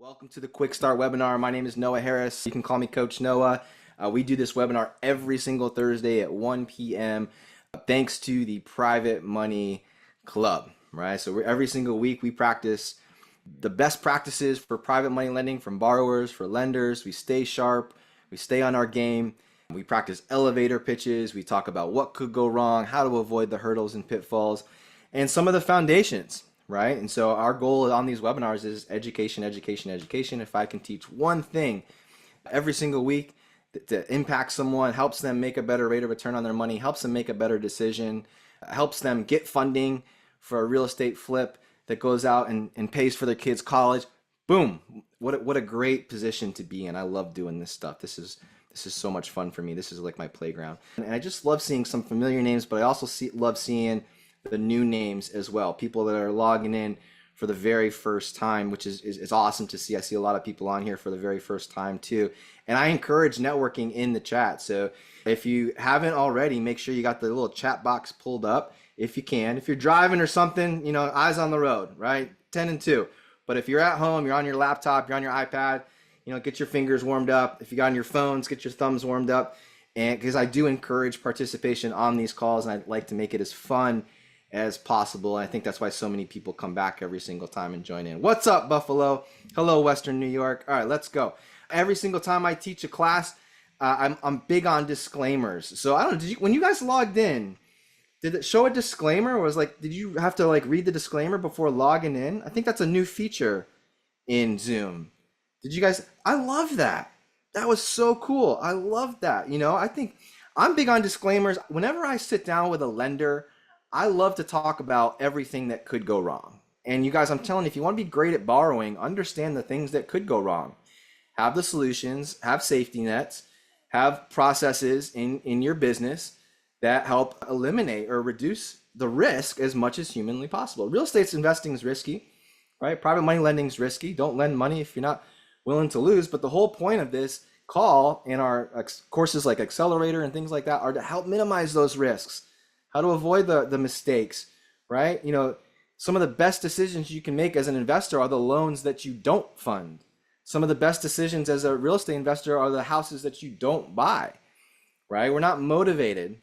Welcome to the Quickstart webinar. My name is Noah Harris. You can call me Coach Noah. We do this webinar every single Thursday at 1 p.m. Thanks to the Private Money Club, right? So every single week we practice the best practices for private money lending from borrowers, for lenders. We stay sharp. We stay on our game. We practice elevator pitches. We talk about what could go wrong, how to avoid the hurdles and pitfalls, and some of the foundations. Right? And so our goal on these webinars is education, education, education. If I can teach one thing every single week to impact someone, helps them make a better rate of return on their money, helps them make a better decision, helps them get funding for a real estate flip that goes out and pays for their kids' college, boom. What a great position to be in. I love doing this stuff. This is so much fun for me. This is like my playground. And I just love seeing some familiar names, but I also love seeing the new names as well, people that are logging in for the very first time, which is awesome to see. I see a lot of people on here for the very first time too. And I encourage networking in the chat. So if you haven't already, make sure you got the little chat box pulled up if you can. If you're driving or something, eyes on the road, right? 10 and 2. But if you're at home, you're on your laptop, you're on your iPad, get your fingers warmed up. If you got on your phones, get your thumbs warmed up. And because I do encourage participation on these calls, and I'd like to make it as fun as possible. And I think that's why so many people come back every single time and join in. What's up, Buffalo? Hello, Western New York. All right, let's go. Every single time I teach a class, I'm big on disclaimers. So I don't know, when you guys logged in, did it show a disclaimer, or did you have to read the disclaimer before logging in? I think that's a new feature in Zoom. Did you guys? I love that. That was so cool. I love that. I think I'm big on disclaimers. Whenever I sit down with a lender, I love to talk about everything that could go wrong. And you guys, I'm telling you, if you want to be great at borrowing, understand the things that could go wrong. Have the solutions, have safety nets, have processes in your business that help eliminate or reduce the risk as much as humanly possible. Real estate investing is risky, right? Private money lending is risky. Don't lend money if you're not willing to lose. But the whole point of this call in our courses like Accelerator and things like that are to help minimize those risks. How to avoid the mistakes, right? Some of the best decisions you can make as an investor are the loans that you don't fund. Some of the best decisions as a real estate investor are the houses that you don't buy, right? We're not motivated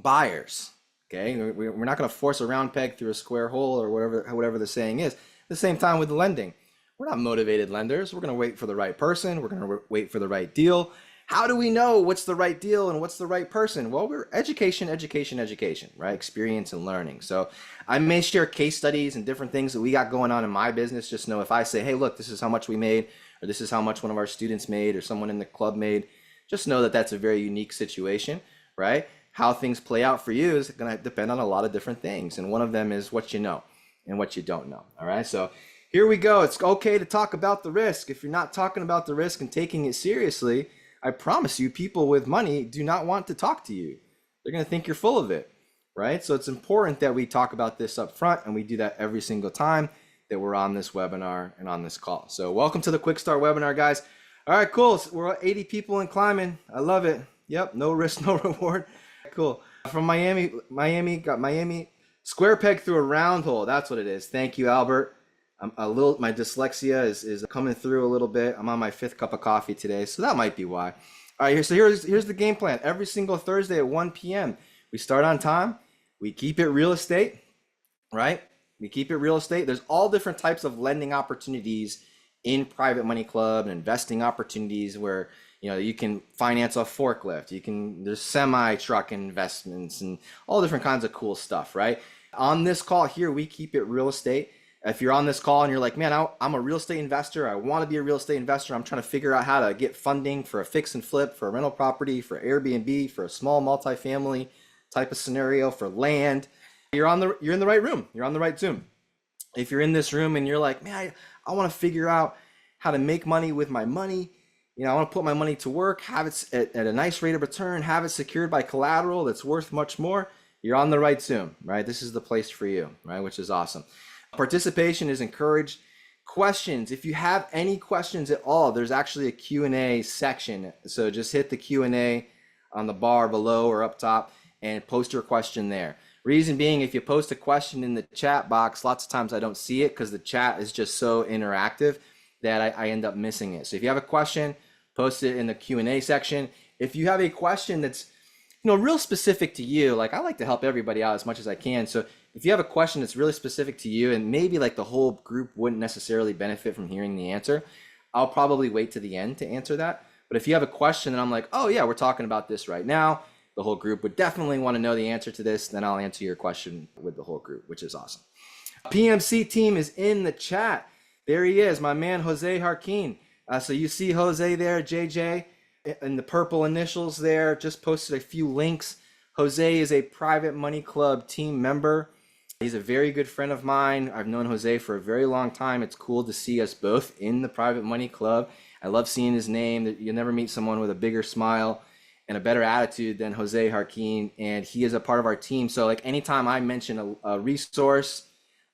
buyers, okay? We're not going to force a round peg through a square hole or whatever the saying is. At the same time with lending, we're not motivated lenders. We're going to wait for the right person. We're going to wait for the right deal. How do we know what's the right deal and what's the right person? Well, we're education, right? Experience and learning. So I may share case studies and different things that we got going on in my business. Just know if I say, hey, look, this is how much we made, or this is how much one of our students made, or someone in the club made, just know that that's a very unique situation, right? How things play out for you is going to depend on a lot of different things. And one of them is what you know and what you don't know. All right. So here we go. It's okay to talk about the risk. If you're not talking about the risk and taking it seriously, I promise you, people with money do not want to talk to you. They're going to think you're full of it, right? So it's important that we talk about this up front, and we do that every single time that we're on this webinar and on this call. So welcome to the Quickstart webinar, guys. All right, cool. So we're 80 people and climbing. I love it. Yep, no risk, no reward. Cool. From Miami, got Miami. Square peg through a round hole. That's what it is. Thank you, Albert. My dyslexia is coming through a little bit. I'm on my 5th cup of coffee today, so that might be why. All right, so here's the game plan. Every single Thursday at 1 p.m. we start on time. We keep it real estate, right? We keep it real estate. There's all different types of lending opportunities in Private Money Club and investing opportunities where you can finance a forklift. There's semi-truck investments and all different kinds of cool stuff, right? On this call here, we keep it real estate. If you're on this call and you're like, man, I'm a real estate investor. I want to be a real estate investor. I'm trying to figure out how to get funding for a fix and flip, for a rental property, for Airbnb, for a small multifamily type of scenario, for land. You're in the right room. You're on the right Zoom. If you're in this room and you're like, man, I want to figure out how to make money with my money. I want to put my money to work, have it at a nice rate of return, have it secured by collateral that's worth much more. You're on the right Zoom, right? This is the place for you, right? Which is awesome. Participation is encouraged. Questions, if you have any questions at all, there's actually a Q&A section. So just hit the Q&A on the bar below or up top and post your question there. Reason being, if you post a question in the chat box, lots of times I don't see it because the chat is just so interactive. that I end up missing it. So if you have a question, post it in the Q&A section. If you have a question that's real specific to you, like I like to help everybody out as much as I can. So if you have a question that's really specific to you and maybe like the whole group wouldn't necessarily benefit from hearing the answer, I'll probably wait to the end to answer that. But if you have a question and I'm like, oh yeah, we're talking about this right now, the whole group would definitely want to know the answer to this, then I'll answer your question with the whole group, which is awesome. PMC team is in the chat. There he is, my man, Jose Harkin. So you see Jose there, JJ, in the purple initials there, just posted a few links. Jose is a Private Money Club team member. He's a very good friend of mine. I've known Jose for a very long time. It's cool to see us both in the Private Money Club. I love seeing his name. You'll never meet someone with a bigger smile and a better attitude than Jose Harkin, and he is a part of our team. So like anytime I mention a resource,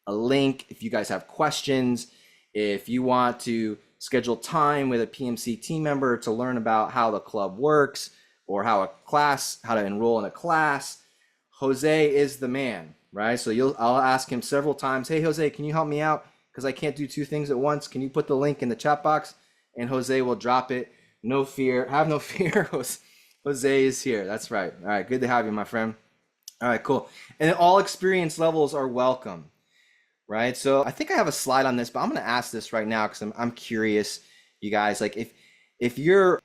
a link, if you guys have questions, if you want to schedule time with a PMC team member to learn about how the club works or how to enroll in a class, Jose is the man, right? So I'll ask him several times, hey Jose, can you help me out? Because I can't do two things at once. Can you put the link in the chat box? And Jose will drop it. No fear, have no fear. Jose is here. That's right. All right, good to have you, my friend. All right, cool. And all experience levels are welcome, right? So I think I have a slide on this, but I'm going to ask this right now because I'm curious, you guys. Like if you're,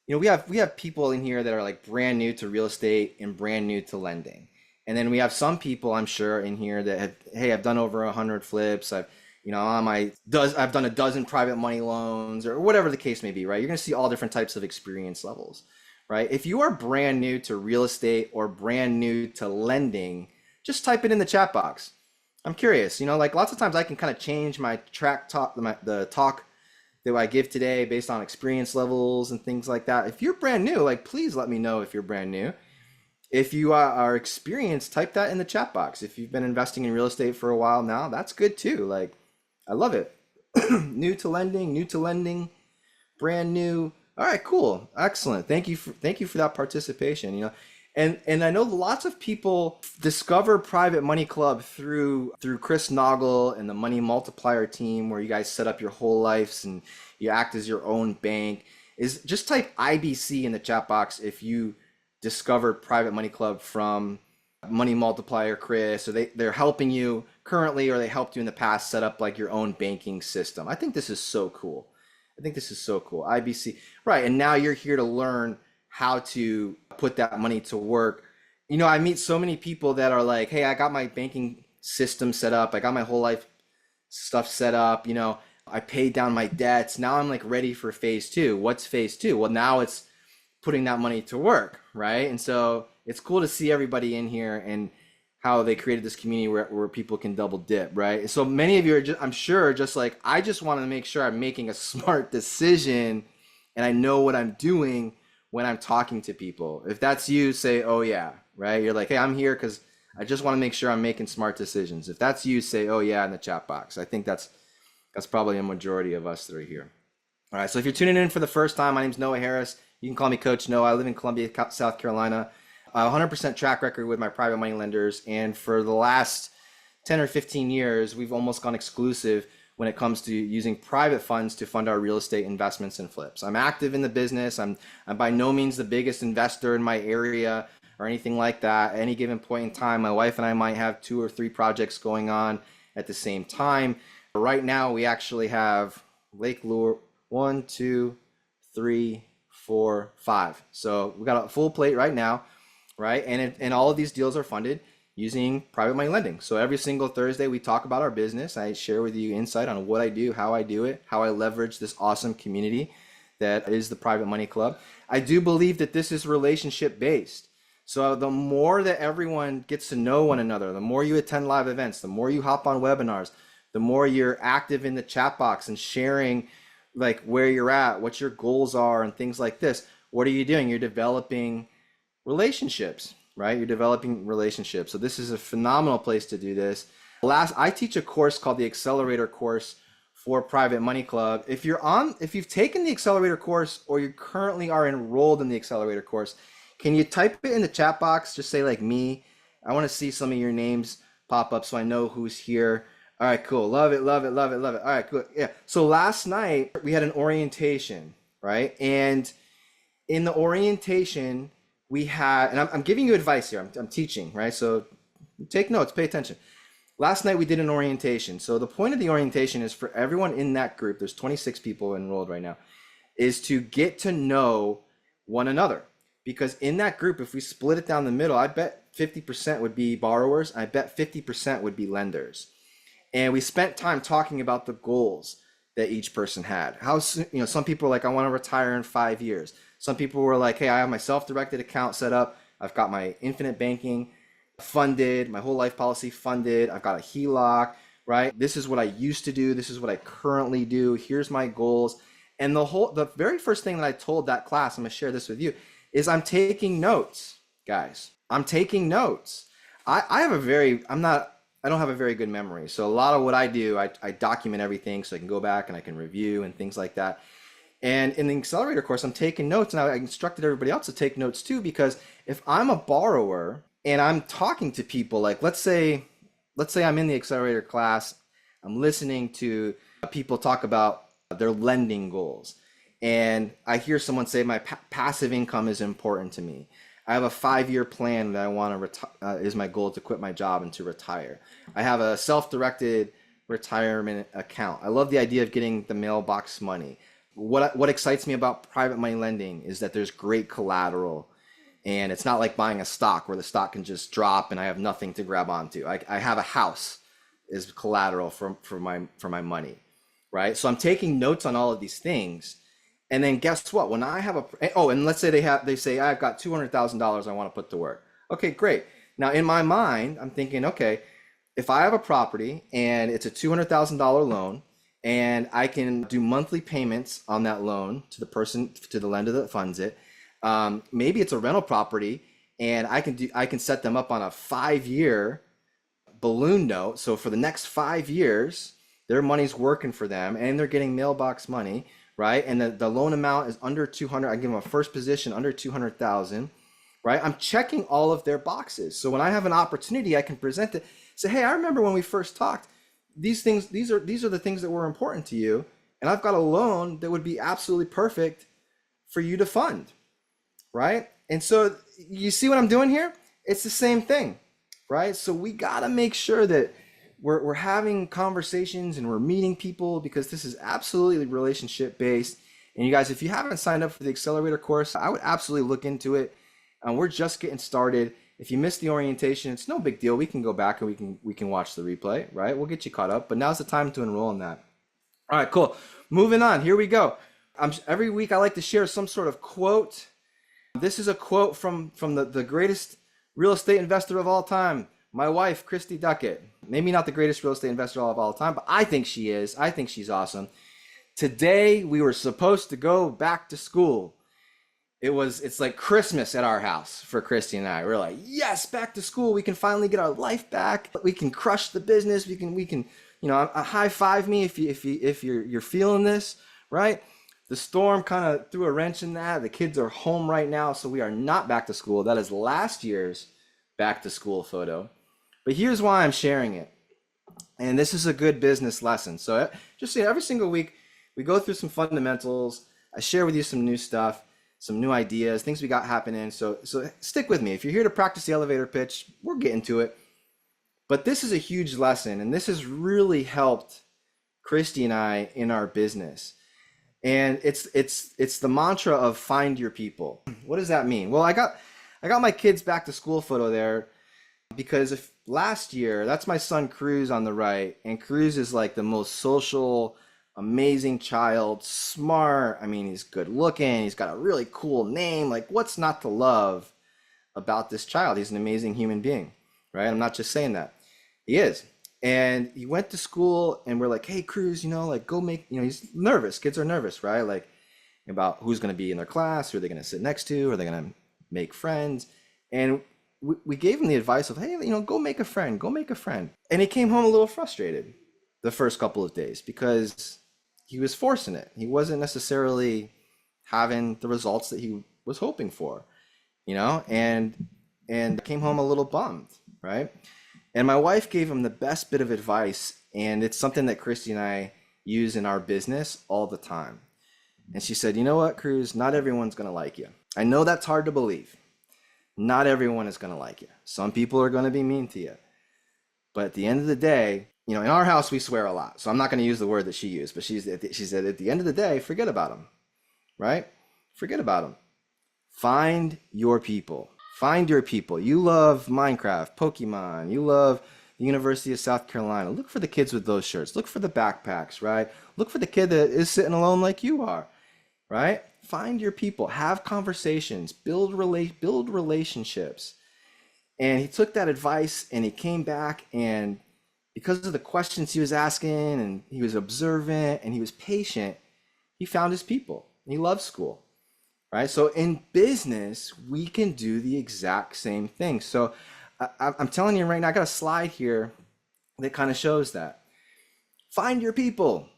we have people in here that are like brand new to real estate and brand new to lending, and then we have some people I'm sure in here that have, hey, I've done over 100 flips. I've done a dozen private money loans or whatever the case may be, right? You're going to see all different types of experience levels. Right? If you are brand new to real estate or brand new to lending, just type it in the chat box. I'm curious, like lots of times I can kind of change my the talk that I give today based on experience levels and things like that. If you're brand new, like please let me know if you're brand new. If you are experienced, type that in the chat box. If you've been investing in real estate for a while now, that's good too. Like, I love it. New to lending, brand new. All right, cool. Excellent. Thank you for that participation, And I know lots of people discover Private Money Club through Chris Naugle and the Money Multiplier team, where you guys set up your whole lives and you act as your own bank. Is just type IBC in the chat box if you discovered Private Money Club from Money Multiplier Chris, or they're helping you currently, or they helped you in the past set up like your own banking system. I think this is so cool. IBC. Right. And now you're here to learn how to put that money to work. I meet so many people that are like, hey, I got my banking system set up. I got my whole life stuff set up. I paid down my debts. Now I'm like ready for phase two. What's phase two? Well, now it's putting that money to work. Right. And so it's cool to see everybody in here and how they created this community where people can double dip, right? So many of you are I'm sure just like, I just want to make sure I'm making a smart decision and I know what I'm doing when I'm talking to people. If that's you, say, oh yeah, right? You're like, hey, I'm here because I just want to make sure I'm making smart decisions. If that's you, say, oh yeah, in the chat box. I think that's probably a majority of us that are here. All right, so if you're tuning in for the first time, my name's Noah Harris. You can call me Coach Noah. I live in Columbia, South Carolina. 100% track record with my private money lenders, and for the last 10 or 15 years we've almost gone exclusive when it comes to using private funds to fund our real estate investments and flips. I'm active in the business. I'm by no means the biggest investor in my area or anything like that. At any given point in time, my wife and I might have 2 or 3 projects going on at the same time. Right now we actually have Lake Lure 1, 2, 3, 4, 5. So we got a full plate right now. Right. And all of these deals are funded using private money lending. So every single Thursday we talk about our business. I share with you insight on what I do, how I do it, how I leverage this awesome community that is the Private Money Club. I do believe that this is relationship based. So the more that everyone gets to know one another, the more you attend live events, the more you hop on webinars, the more you're active in the chat box and sharing like where you're at, what your goals are and things like this. What are you doing? You're developing relationships, right? You're developing relationships. So this is a phenomenal place to do this. I teach a course called the Accelerator course for Private Money Club. If you've taken the Accelerator course or you currently are enrolled in the Accelerator course, can you type it in the chat box? Just say like me. I want to see some of your names pop up so I know who's here. All right, cool. Love it, love it, love it, love it. All right, good. Yeah. So last night we had an orientation, right? And in the orientation, we had, and I'm giving you advice here. I'm teaching, right? So take notes, pay attention. Last night we did an orientation. So the point of the orientation is for everyone in that group, there's 26 people enrolled right now, is to get to know one another. Because in that group, if we split it down the middle, I bet 50% would be borrowers. I bet 50% would be lenders. And we spent time talking about the goals that each person had. How, some people were like, I want to retire in 5 years. Some people were like, hey, I have my self-directed account set up. I've got my infinite banking funded, my whole life policy funded. I've got a HELOC, right? This is what I used to do. This is what I currently do. Here's my goals. And the very first thing that I told that class, I'm gonna share this with you, is I'm taking notes, guys. I'm taking notes. I don't have a very good memory. So a lot of what I do, I document everything so I can go back and I can review and things like that. And in the accelerator course, I'm taking notes, and I instructed everybody else to take notes too, because if I'm a borrower and I'm talking to people, like let's say I'm in the accelerator class, I'm listening to people talk about their lending goals, and I hear someone say my passive income is important to me. I have a 5-year plan that I want to is my goal to quit my job and to retire. I have a self-directed retirement account. I love the idea of getting the mailbox money. What excites me about private money lending is that there's great collateral, and it's not like buying a stock where the stock can just drop and I have nothing to grab onto. I have a house as collateral for my money, right? So I'm taking notes on all of these things. And then guess what? When I have and let's say they say I've got $200,000 I want to put to work. Okay, great. Now in my mind, I'm thinking, okay, if I have a property and it's a $200,000 loan, and I can do monthly payments on that loan to the lender that funds it. Maybe it's a rental property, and I can set them up on a 5-year balloon note. So for the next 5 years, their money's working for them, and they're getting mailbox money, right? And the loan amount is under 200. I give them a first position under 200,000, right? I'm checking all of their boxes. So when I have an opportunity, I can present it. Say, hey, I remember when we first talked. These are the things that were important to you, and I've got a loan that would be absolutely perfect for you to fund, right? And so you see what I'm doing here? It's the same thing, right? So we got to make sure that we're having conversations and we're meeting people, because this is absolutely relationship based. And you guys, if you haven't signed up for the accelerator course, I would absolutely look into it. We're just getting started. If you missed the orientation, it's no big deal. We can go back and we can watch the replay, right? We'll get you caught up, but now's the time to enroll in that. All right, cool. Moving on, here we go. Every week I like to share some sort of quote. This is a quote from the greatest real estate investor of all time, my wife, Christy Duckett. Maybe not the greatest real estate investor of all time, but I think she is. I think she's awesome. Today we were supposed to go back to school. It's like Christmas at our house for Christy and I. We're like, yes, back to school. We can finally get our life back. We can crush the business. We can, high five me if you're feeling this, right? The storm kind of threw a wrench in that. The kids are home right now, so we are not back to school. That is last year's back to school photo. But here's why I'm sharing it. And this is a good business lesson. So just every single week, we go through some fundamentals. I share with you some new stuff, some new ideas, things we got happening. So stick with me. If you're here to practice the elevator pitch, we're getting to it. But this is a huge lesson, and this has really helped Christy and I in our business. And it's the mantra of find your people. What does that mean? Well, I got my kids back to school photo there because last year, that's my son Cruz on the right, and Cruz is like the most social, amazing child, smart. I mean, he's good looking. He's got a really cool name. Like, what's not to love about this child? He's an amazing human being, right? I'm not just saying that. He is. And he went to school, and we're like, hey, Cruz, go make, he's nervous. Kids are nervous, right? Like about who's going to be in their class, who are they going to sit next to? Are they going to make friends? And we gave him the advice of, hey, go make a friend, go make a friend. And he came home a little frustrated the first couple of days because he was forcing it. He wasn't necessarily having the results that he was hoping for, and came home a little bummed, right? And my wife gave him the best bit of advice And it's something that Christy and I use in our business all the time. And she said, you know what, Cruz, not everyone's going to like you. I know that's hard to believe. Not everyone is going to like you. Some people are going to be mean to you. But at the end of the day, in our house, we swear a lot. So I'm not going to use the word that she used, but she said, at the end of the day, forget about them, right? Forget about them. Find your people. Find your people. You love Minecraft, Pokemon. You love the University of South Carolina. Look for the kids with those shirts. Look for the backpacks, right? Look for the kid that is sitting alone like you are, right? Find your people. Have conversations. Build relationships. And he took that advice and he came back, and because of the questions he was asking and he was observant and he was patient, he found his people. He loved school, right? So in business, we can do the exact same thing. So I'm telling you right now, I got a slide here that kind of shows that. Find your people,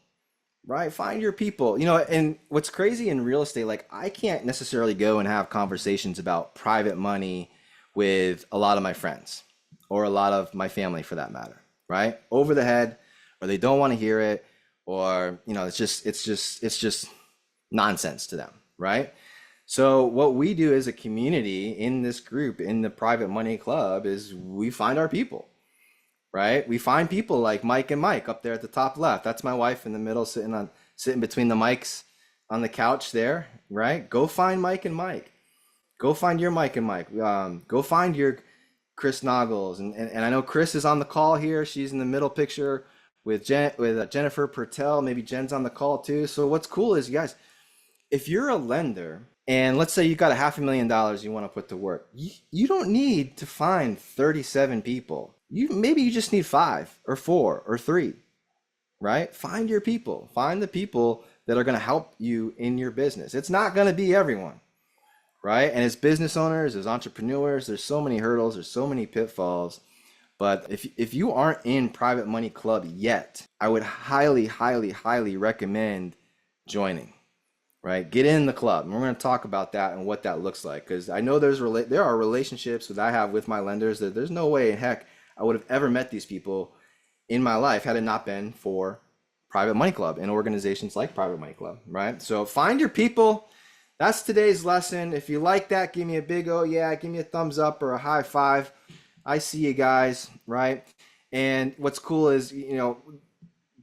right? Find your people. And what's crazy in real estate, like I can't necessarily go and have conversations about private money with a lot of my friends or a lot of my family for that matter, right? Over the head, or they don't want to hear it, or it's just nonsense to them, right? So what we do as a community in this group, in the Private Money Club, is we find our people, right? We find people like Mike and Mike up there at the top left. That's my wife in the middle, sitting between the mics on the couch there, right? Go find Mike and Mike. Go find your Mike and Mike. Go find your Chris Naugles. And I know Chris is on the call here. She's in the middle picture with Jennifer Pertel. Maybe Jen's on the call too. So what's cool is, you guys, if you're a lender and let's say you got $500,000 you want to put to work, you don't need to find 37 people. Maybe you just need 5 or 4 or 3, right? Find your people. Find the people that are going to help you in your business. It's not going to be everyone, right? And as business owners, as entrepreneurs, there's so many hurdles, there's so many pitfalls. But if you aren't in Private Money Club yet, I would highly, highly, highly recommend joining, right? Get in the club. And we're going to talk about that and what that looks like. Because I know there are relationships that I have with my lenders that there's no way in heck I would have ever met these people in my life had it not been for Private Money Club and organizations like Private Money Club, right? So find your people. That's today's lesson. If you like that, give me a big oh yeah, give me a thumbs up or a high five. I see you guys, right? And what's cool is,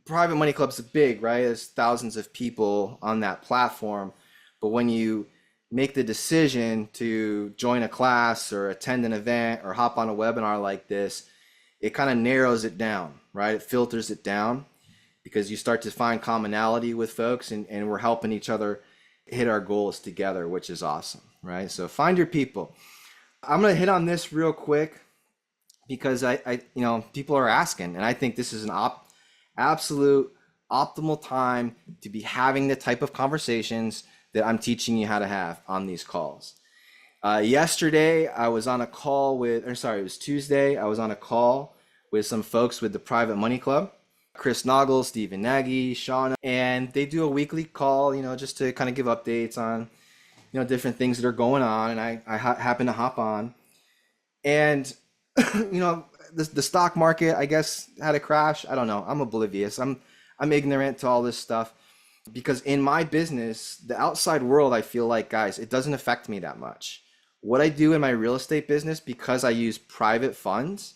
Private Money Club's big, right? There's thousands of people on that platform. But when you make the decision to join a class or attend an event or hop on a webinar like this, it kind of narrows it down, right? It filters it down because you start to find commonality with folks, and we're helping each other hit our goals together, which is awesome, right? So find your people. I'm going to hit on this real quick because I people are asking, and I think this is an absolute optimal time to be having the type of conversations that I'm teaching you how to have on these calls. Yesterday, I was on a call it was Tuesday. I was on a call with some folks with the Private Money Club, Chris Naugle, Stephen Nagy, Shauna, and they do a weekly call, just to kind of give updates on, different things that are going on. And I happen to hop on, and, the stock market, I guess, had a crash. I don't know. I'm oblivious. I'm ignorant to all this stuff because in my business, the outside world, I feel like, guys, it doesn't affect me that much. What I do in my real estate business, because I use private funds,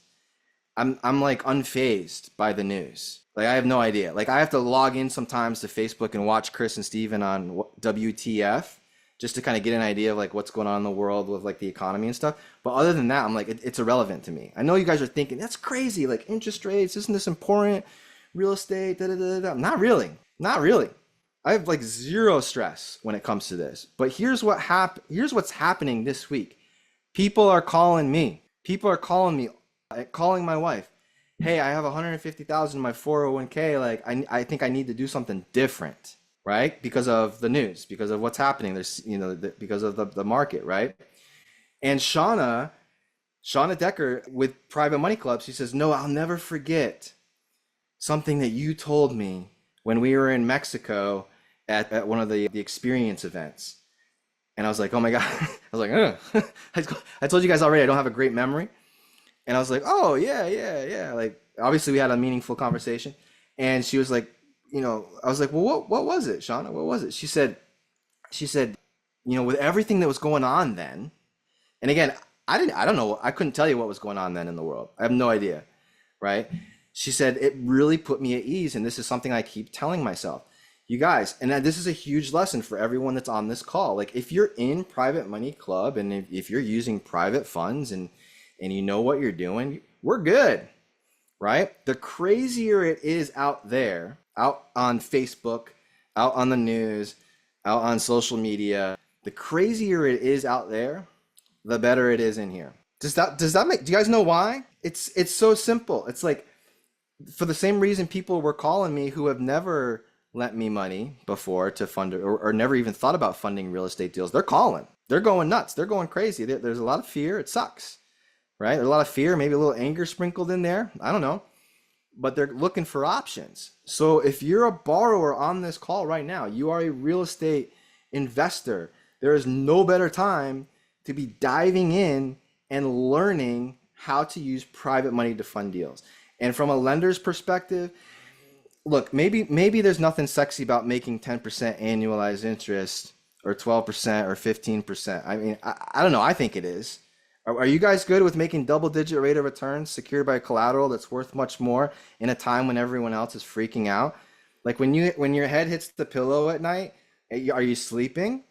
I'm like unfazed by the news. Like I have no idea. Like I have to log in sometimes to Facebook and watch Chris and Steven on WTF just to kind of get an idea of like what's going on in the world with like the economy and stuff. But other than that, I'm like, it's irrelevant to me. I know you guys are thinking that's crazy. Like interest rates, isn't this important? Real estate, da da da da. Not really. I have like zero stress when it comes to this. But here's what's happening this week. People are calling me. People are calling me, calling my wife. Hey, I have 150,000 in my 401k. Like I think I need to do something different, right? Because of the news, because of what's happening. There's, because of the market, right? And Shauna Decker with Private Money Club, she says, no, I'll never forget something that you told me when we were in Mexico at one of the experience events. And I was like, oh my God. I was like, I told you guys already, I don't have a great memory. And I was like, oh yeah. Like, Obviously we had a meaningful conversation, and she was like, I was like, well, what was it, Shauna? What was it? She said, with everything that was going on then, and again, I don't know, I couldn't tell you what was going on then in the world. I have no idea, right? She said, it really put me at ease, and this is something I keep telling myself. You guys, and this is a huge lesson for everyone that's on this call. Like, if you're in Private Money Club, and if you're using private funds, and you know what you're doing, we're good, right? The crazier it is out there, out on Facebook, out on the news, out on social media, the crazier it is out there, the better it is in here. Does that make, do you guys know why? It's so simple. It's like, for the same reason people were calling me who have never lent me money before to fund, or never even thought about funding real estate deals. They're calling. They're going nuts. They're going crazy. There's a lot of fear. It sucks, right? There's a lot of fear, maybe a little anger sprinkled in there. I don't know. But they're looking for options. So if you're a borrower on this call right now, you are a real estate investor, there is no better time to be diving in and learning how to use private money to fund deals. And from a lender's perspective, look, maybe there's nothing sexy about making 10% annualized interest, or 12% or 15%. I mean, I don't know. I think it is. Are you guys good with making double-digit rate of returns secured by collateral that's worth much more in a time when everyone else is freaking out? Like, when your head hits the pillow at night, are you sleeping,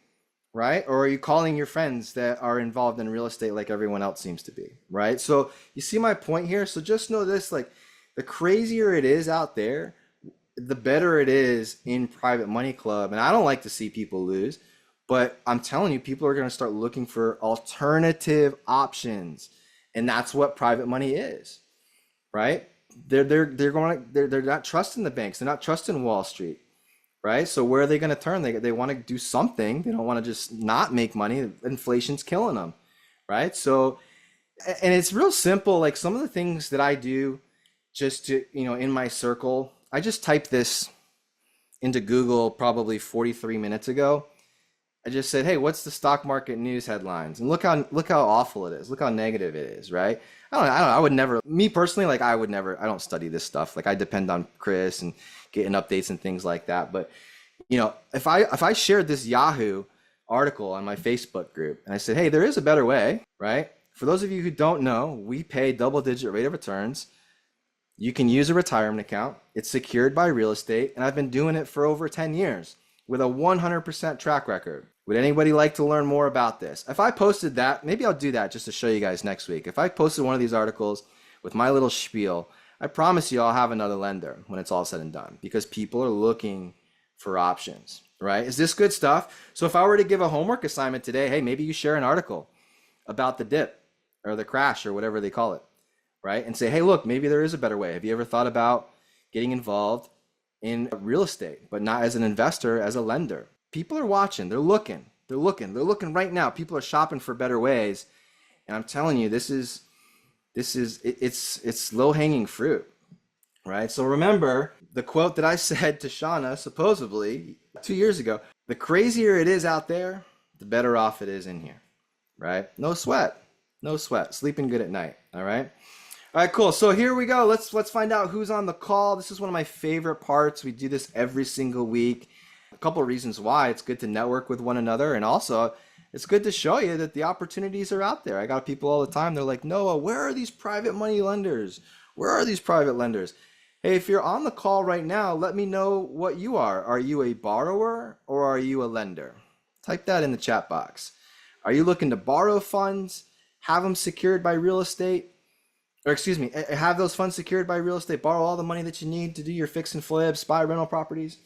right? Or are you calling your friends that are involved in real estate like everyone else seems to be, right? So you see my point here? So just know this, like, the crazier it is out there, the better it is in Private Money Club. And I don't like to see people lose, but I'm telling you, people are going to start looking for alternative options. And that's what private money is, right? They're not trusting the banks. They're not trusting Wall Street, right? So where are they going to turn? They want to do something. They don't want to just not make money. Inflation's killing them, right? So, and it's real simple. Like, some of the things that I do just to, in my circle, I just typed this into Google probably 43 minutes ago. I just said, hey, what's the stock market news headlines? And look how awful it is. Look how negative it is, right? I would never, me personally, like, I don't study this stuff. Like, I depend on Chris and getting updates and things like that. But, if I shared this Yahoo article on my Facebook group and I said, hey, there is a better way, right? For those of you who don't know, we pay double-digit rate of returns. You can use a retirement account. It's secured by real estate. And I've been doing it for over 10 years with a 100% track record. Would anybody like to learn more about this? If I posted that, maybe I'll do that just to show you guys next week. If I posted one of these articles with my little spiel, I promise you I'll have another lender when it's all said and done, because people are looking for options, right? Is this good stuff? So if I were to give a homework assignment today, hey, maybe you share an article about the dip or the crash or whatever they call it, right? And say, hey, look, maybe there is a better way. Have you ever thought about getting involved in real estate, but not as an investor, as a lender? People are watching. They're looking right now. People are shopping for better ways. And I'm telling you, it's low hanging fruit, right? So remember the quote that I said to Shauna, supposedly 2 years ago: the crazier it is out there, the better off it is in here, right? No sweat, sleeping good at night. All right. All right, cool. So here we go. Let's find out who's on the call. This is one of my favorite parts. We do this every single week. A couple of reasons why. It's good to network with one another, and also it's good to show you that the opportunities are out there. I got people all the time. They're like, Noah, where are these private money lenders? Where are these private lenders? Hey, if you're on the call right now, let me know what you are. Are you a borrower or are you a lender? Type that in the chat box. Are you looking to borrow funds, have them secured by real estate? Or excuse me, have those funds secured by real estate, borrow all the money that you need to do your fix and flip, spy rental properties?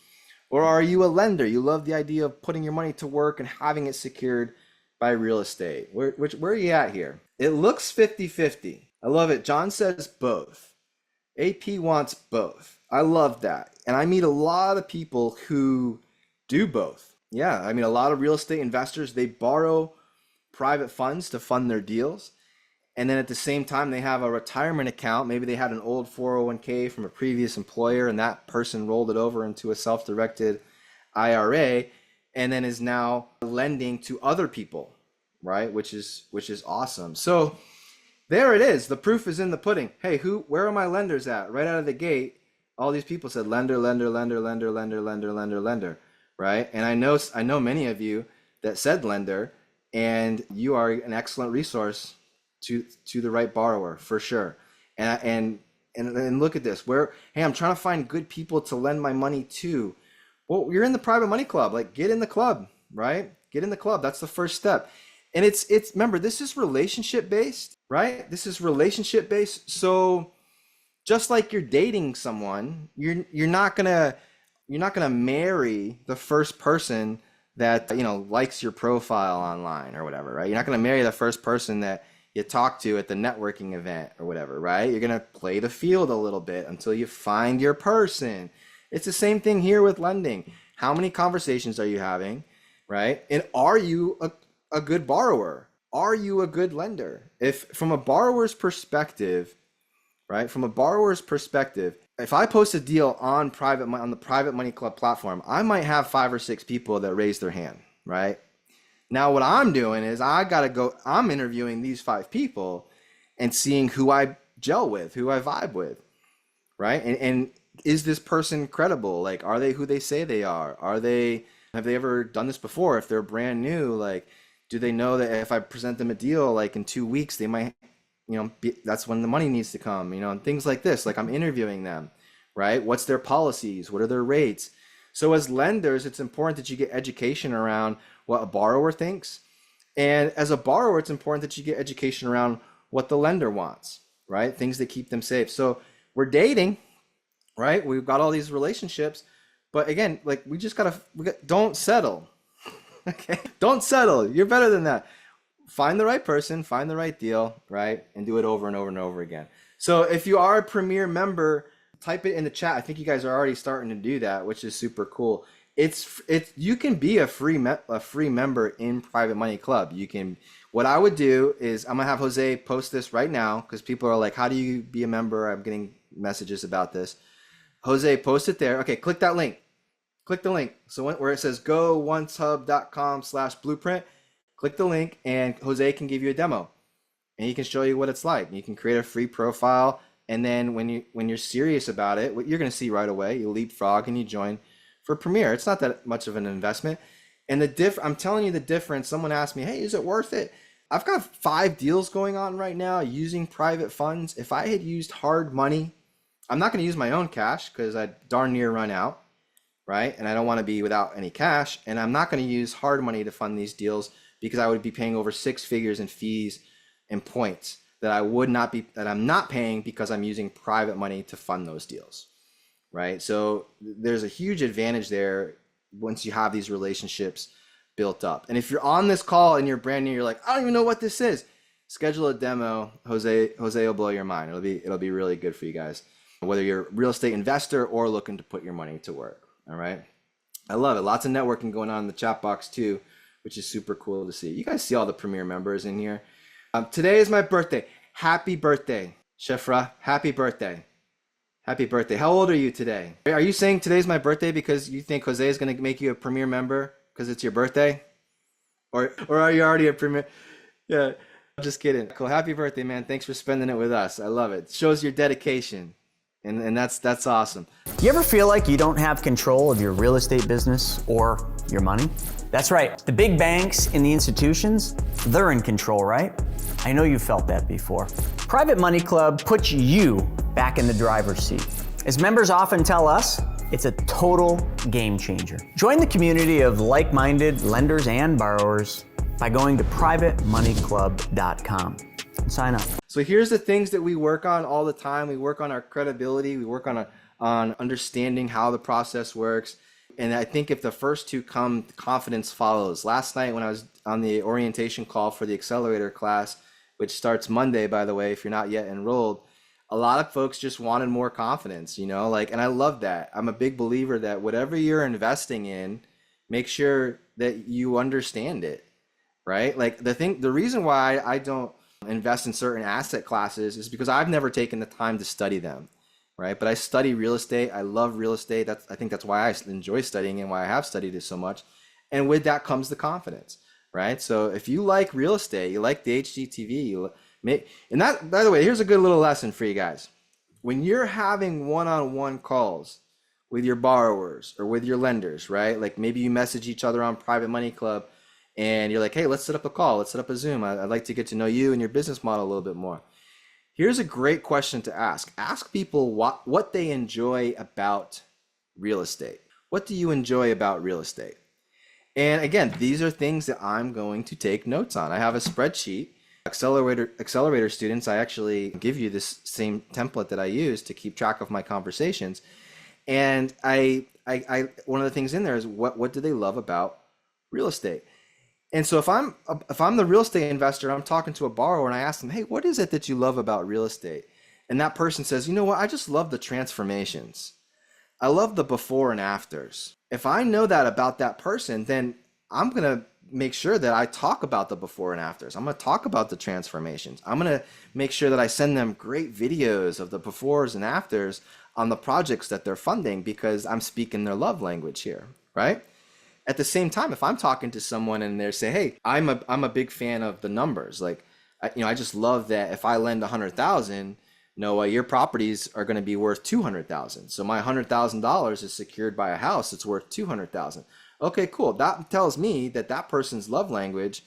Or are you a lender? You love the idea of putting your money to work and having it secured by real estate? Where are you at here? It looks 50-50. I love it. John says both. AP wants both. I love that. And I meet a lot of people who do both. Yeah, I mean, a lot of real estate investors, they borrow private funds to fund their deals. And then at the same time, they have a retirement account. Maybe they had an old 401k from a previous employer, and that person rolled it over into a self-directed IRA, and then is now lending to other people, right? Which is awesome. So There it is. The proof is in the pudding. Hey, where are my lenders at? Right out of the gate, all these people said lender, lender, lender, lender, lender, lender, lender, lender, right? And I know many of you that said lender, and you are an excellent resource to the right borrower for sure. And look at this. Hey, I'm trying to find good people to lend my money to. Well, you're in the private money club. Like, get in the club, right? Get in the club. That's the first step. And it's remember, this is relationship based, right? This is relationship based. So just like you're dating someone, you're not gonna marry the first person that likes your profile online or whatever, right? You're not gonna marry the first person that you talk to at the networking event or whatever, right? You're gonna play the field a little bit until you find your person. It's the same thing here with lending. How many conversations are you having, right? And are you a good borrower? Are you a good lender? If from a borrower's perspective, right? From a borrower's perspective, if I post a deal on the Private Money Club platform, I might have 5 or 6 people that raise their hand, right? Now what I'm doing is I'm interviewing these 5 people and seeing who I gel with, who I vibe with, right? And is this person credible? Like, are they who they say they are? Have they ever done this before? If they're brand new, like, do they know that if I present them a deal, like in 2 weeks, they might, that's when the money needs to come, and things like this. Like, I'm interviewing them, right? What's their policies? What are their rates? So as lenders, it's important that you get education around what a borrower thinks. And as a borrower, it's important that you get education around what the lender wants, right? Things that keep them safe. So we're dating, right? We've got all these relationships, but again, like, don't settle. Okay. Don't settle. You're better than that. Find the right person, find the right deal, right? And do it over and over and over again. So if you are a Premier member, type it in the chat. I think you guys are already starting to do that, which is super cool. You can be a free member in Private Money Club. What I would do is I'm gonna have Jose post this right now, because people are like, how do you be a member? I'm getting messages about this. Jose, post it there. Okay, click that link. Click the link. So where it says go1hub.com/blueprint, click the link and Jose can give you a demo and he can show you what it's like. You can create a free profile, and then when you're serious about it, what you're going to see right away, you leapfrog and you join for Premier. It's not that much of an investment. And I'm telling you the difference. Someone asked me, hey, is it worth it? I've got 5 deals going on right now using private funds. If I had used hard money, I'm not going to use my own cash because I darn near run out, right? And I don't want to be without any cash. And I'm not going to use hard money to fund these deals because I would be paying over 6 figures in fees and points that I'm not paying because I'm using private money to fund those deals, right? So there's a huge advantage there once you have these relationships built up. And if you're on this call and you're brand new, you're like, I don't even know what this is. Schedule a demo. Jose will blow your mind. It'll be really good for you guys, whether you're a real estate investor or looking to put your money to work. All right. I love it. Lots of networking going on in the chat box too, which is super cool to see. You guys see all the Premier members in here. Today is my birthday. Happy birthday, Shefra. Happy birthday. Happy birthday. How old are you today? Are you saying today's my birthday because you think Jose is going to make you a Premier member because it's your birthday? Or are you already a Premier? Yeah, I'm just kidding. Cool. Happy birthday, man. Thanks for spending it with us. I love it. It shows your dedication. And that's awesome. You ever feel like you don't have control of your real estate business or your money? That's right. The big banks and the institutions, they're in control, right? I know you felt that before. Private Money Club puts you back in the driver's seat. As members often tell us, it's a total game changer. Join the community of like-minded lenders and borrowers by going to privatemoneyclub.com. Sign up. So here's the things that we work on all the time. We work on our credibility. We work on understanding how the process works. And I think if the first 2 come, confidence follows. Last night when I was on the orientation call for the accelerator class, which starts Monday, by the way, if you're not yet enrolled, a lot of folks just wanted more confidence, and I love that. I'm a big believer that whatever you're investing in, make sure that you understand it, right? Like the reason why I don't invest in certain asset classes is because I've never taken the time to study them, right? But I study real estate. I love real estate. I think that's why I enjoy studying and why I have studied it so much. And with that comes the confidence, right? So if you like real estate, you like the HGTV, And that, by the way, here's a good little lesson for you guys. When you're having one-on-one calls with your borrowers or with your lenders, right? Like maybe you message each other on Private Money Club and you're like, hey, let's set up a call. Let's set up a Zoom. I'd like to get to know you and your business model a little bit more. Here's a great question to ask. Ask people what they enjoy about real estate. What do you enjoy about real estate? And again, these are things that I'm going to take notes on. I have a spreadsheet. Accelerator students, I actually give you this same template that I use to keep track of my conversations. And I one of the things in there is what do they love about real estate? And so if I'm the real estate investor, I'm talking to a borrower and I ask them, hey, what is it that you love about real estate? And that person says, you know what, I just love the transformations. I love the before and afters. If I know that about that person, then I'm going to make sure that I talk about the before and afters. I'm going to talk about the transformations. I'm going to make sure that I send them great videos of the befores and afters on the projects that they're funding, because I'm speaking their love language here, right? At the same time, if I'm talking to someone and they're saying, hey, I'm a big fan of the numbers. Like, I just love that if I lend 100,000, Noah, your properties are going to be worth 200,000. So my $100,000 is secured by a house that's worth 200,000. Okay, cool. That tells me that that person's love language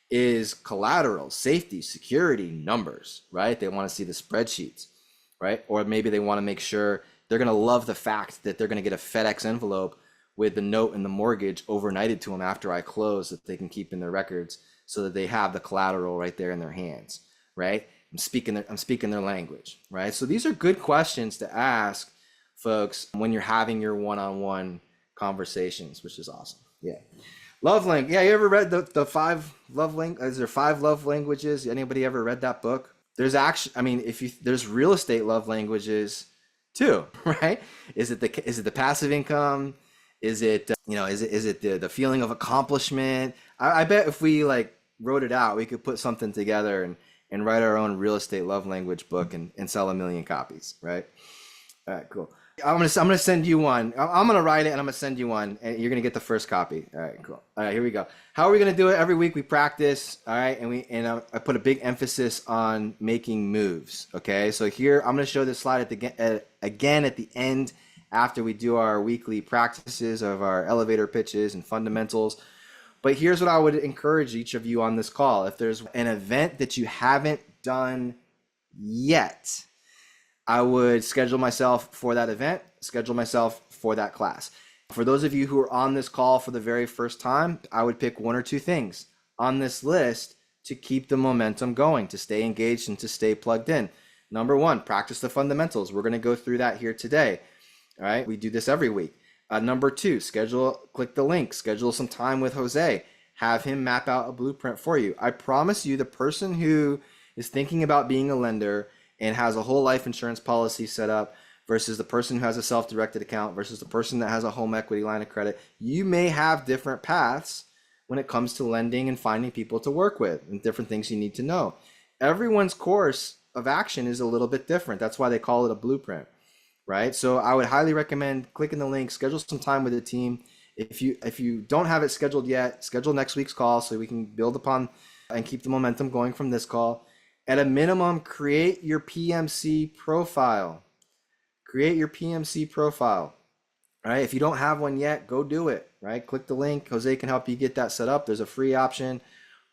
is collateral, safety, security, numbers, right? They want to see the spreadsheets, right? Or maybe they want to make sure they're going to love the fact that they're going to get a FedEx envelope with the note and the mortgage overnighted to them after I close, that they can keep in their records so that they have the collateral right there in their hands, right? I'm speaking their language, right? So these are good questions to ask folks when you're having your one-on-one conversations, which is awesome. Yeah. Love language. Yeah, you ever read the 5 love languages? Is there 5 love languages? Anybody ever read that book? There's actually, I mean, there's real estate love languages too, right? Is it the passive income? Is it is it the feeling of accomplishment? I bet if we like wrote it out, we could put something together and write our own real estate love language book and sell 1 million copies, right? All right, cool. I'm gonna send you one. I'm gonna write it and I'm gonna send you one, and you're gonna get the first copy. All right, cool. All right, here we go. How are we gonna do it? Every week we practice. All right, and I put a big emphasis on making moves. Okay, so here I'm gonna show this slide again at the end after we do our weekly practices of our elevator pitches and fundamentals. But here's what I would encourage each of you on this call. If there's an event that you haven't done yet, I would schedule myself for that event, schedule myself for that class. For those of you who are on this call for the very first time, I would pick 1 or 2 things on this list to keep the momentum going, to stay engaged and to stay plugged in. Number 1, practice the fundamentals. We're going to go through that here today. All right, we do this every week. Number 2, click the link, schedule some time with Jose, have him map out a blueprint for you. I promise you, the person who is thinking about being a lender and has a whole life insurance policy set up versus the person who has a self-directed account versus the person that has a home equity line of credit, you may have different paths when it comes to lending and finding people to work with and different things you need to know. Everyone's course of action is a little bit different. That's why they call it a blueprint. Right? So I would highly recommend clicking the link, schedule some time with the team. If you don't have it scheduled yet, schedule next week's call so we can build upon and keep the momentum going from this call. At a minimum, create your PMC profile. Create your PMC profile. All right? If you don't have one yet, go do it, right? Click the link. Jose can help you get that set up. There's a free option,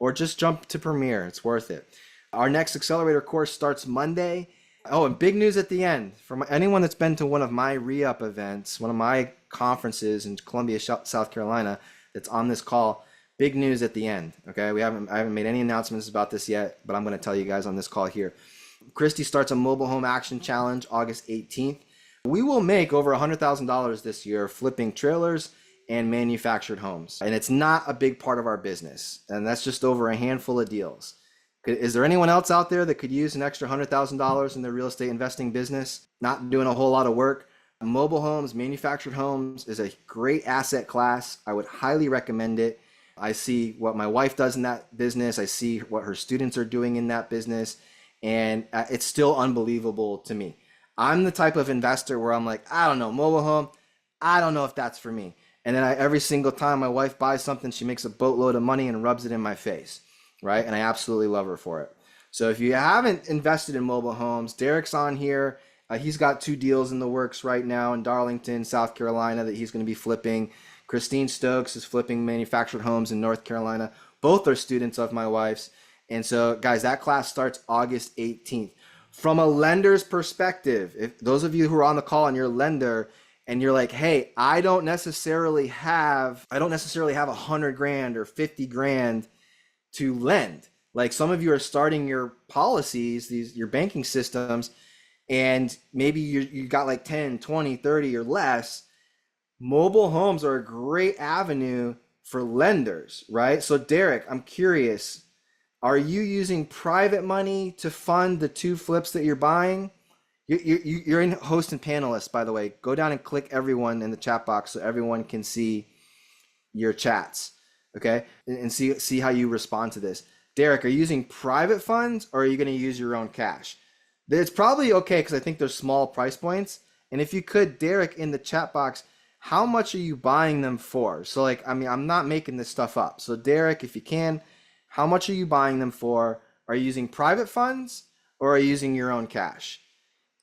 or just jump to Premier. It's worth it. Our next accelerator course starts Monday. Oh, and big news at the end. For anyone that's been to one of my re-up events, one of my conferences in Columbia, South Carolina, that's on this call, big news at the end, okay? I haven't made any announcements about this yet, but I'm going to tell you guys on this call here. Christy starts a mobile home action challenge August 18th. We will make over $100,000 this year flipping trailers and manufactured homes. And it's not a big part of our business. And that's just over a handful of deals. Is there anyone else out there that could use an extra $100,000 in their real estate investing business? Not doing a whole lot of work. Mobile homes, manufactured homes is a great asset class. I would highly recommend it. I see what my wife does in that business. I see what her students are doing in that business. And it's still unbelievable to me. I'm the type of investor where I'm like, I don't know, mobile home, I don't know if that's for me. And then every single time my wife buys something, she makes a boatload of money and rubs it in my face. Right? And I absolutely love her for it. So if you haven't invested in mobile homes, Derek's on here. He's got 2 deals in the works right now in Darlington, South Carolina that he's going to be flipping. Christine Stokes is flipping manufactured homes in North Carolina. Both are students of my wife's. And so, guys, that class starts August 18th. From a lender's perspective, if those of you who are on the call and you're a lender and you're like, hey, I don't necessarily have $100,000 or 50 grand to lend. Like some of you are starting your policies, your banking systems, and maybe you got like 10, 20, 30 or less. Mobile homes are a great avenue for lenders, right? So Derek, I'm curious, are you using private money to fund the 2 flips that you're buying? You're in host and panelist, by the way. Go down and click everyone in the chat box so everyone can see your chats, okay? And see how you respond to this. Derek, are you using private funds or are you going to use your own cash? It's probably okay because I think there's small price points. And if you could, Derek, in the chat box, how much are you buying them for? So like, I mean, I'm not making this stuff up. So Derek, if you can, how much are you buying them for? Are you using private funds or are you using your own cash?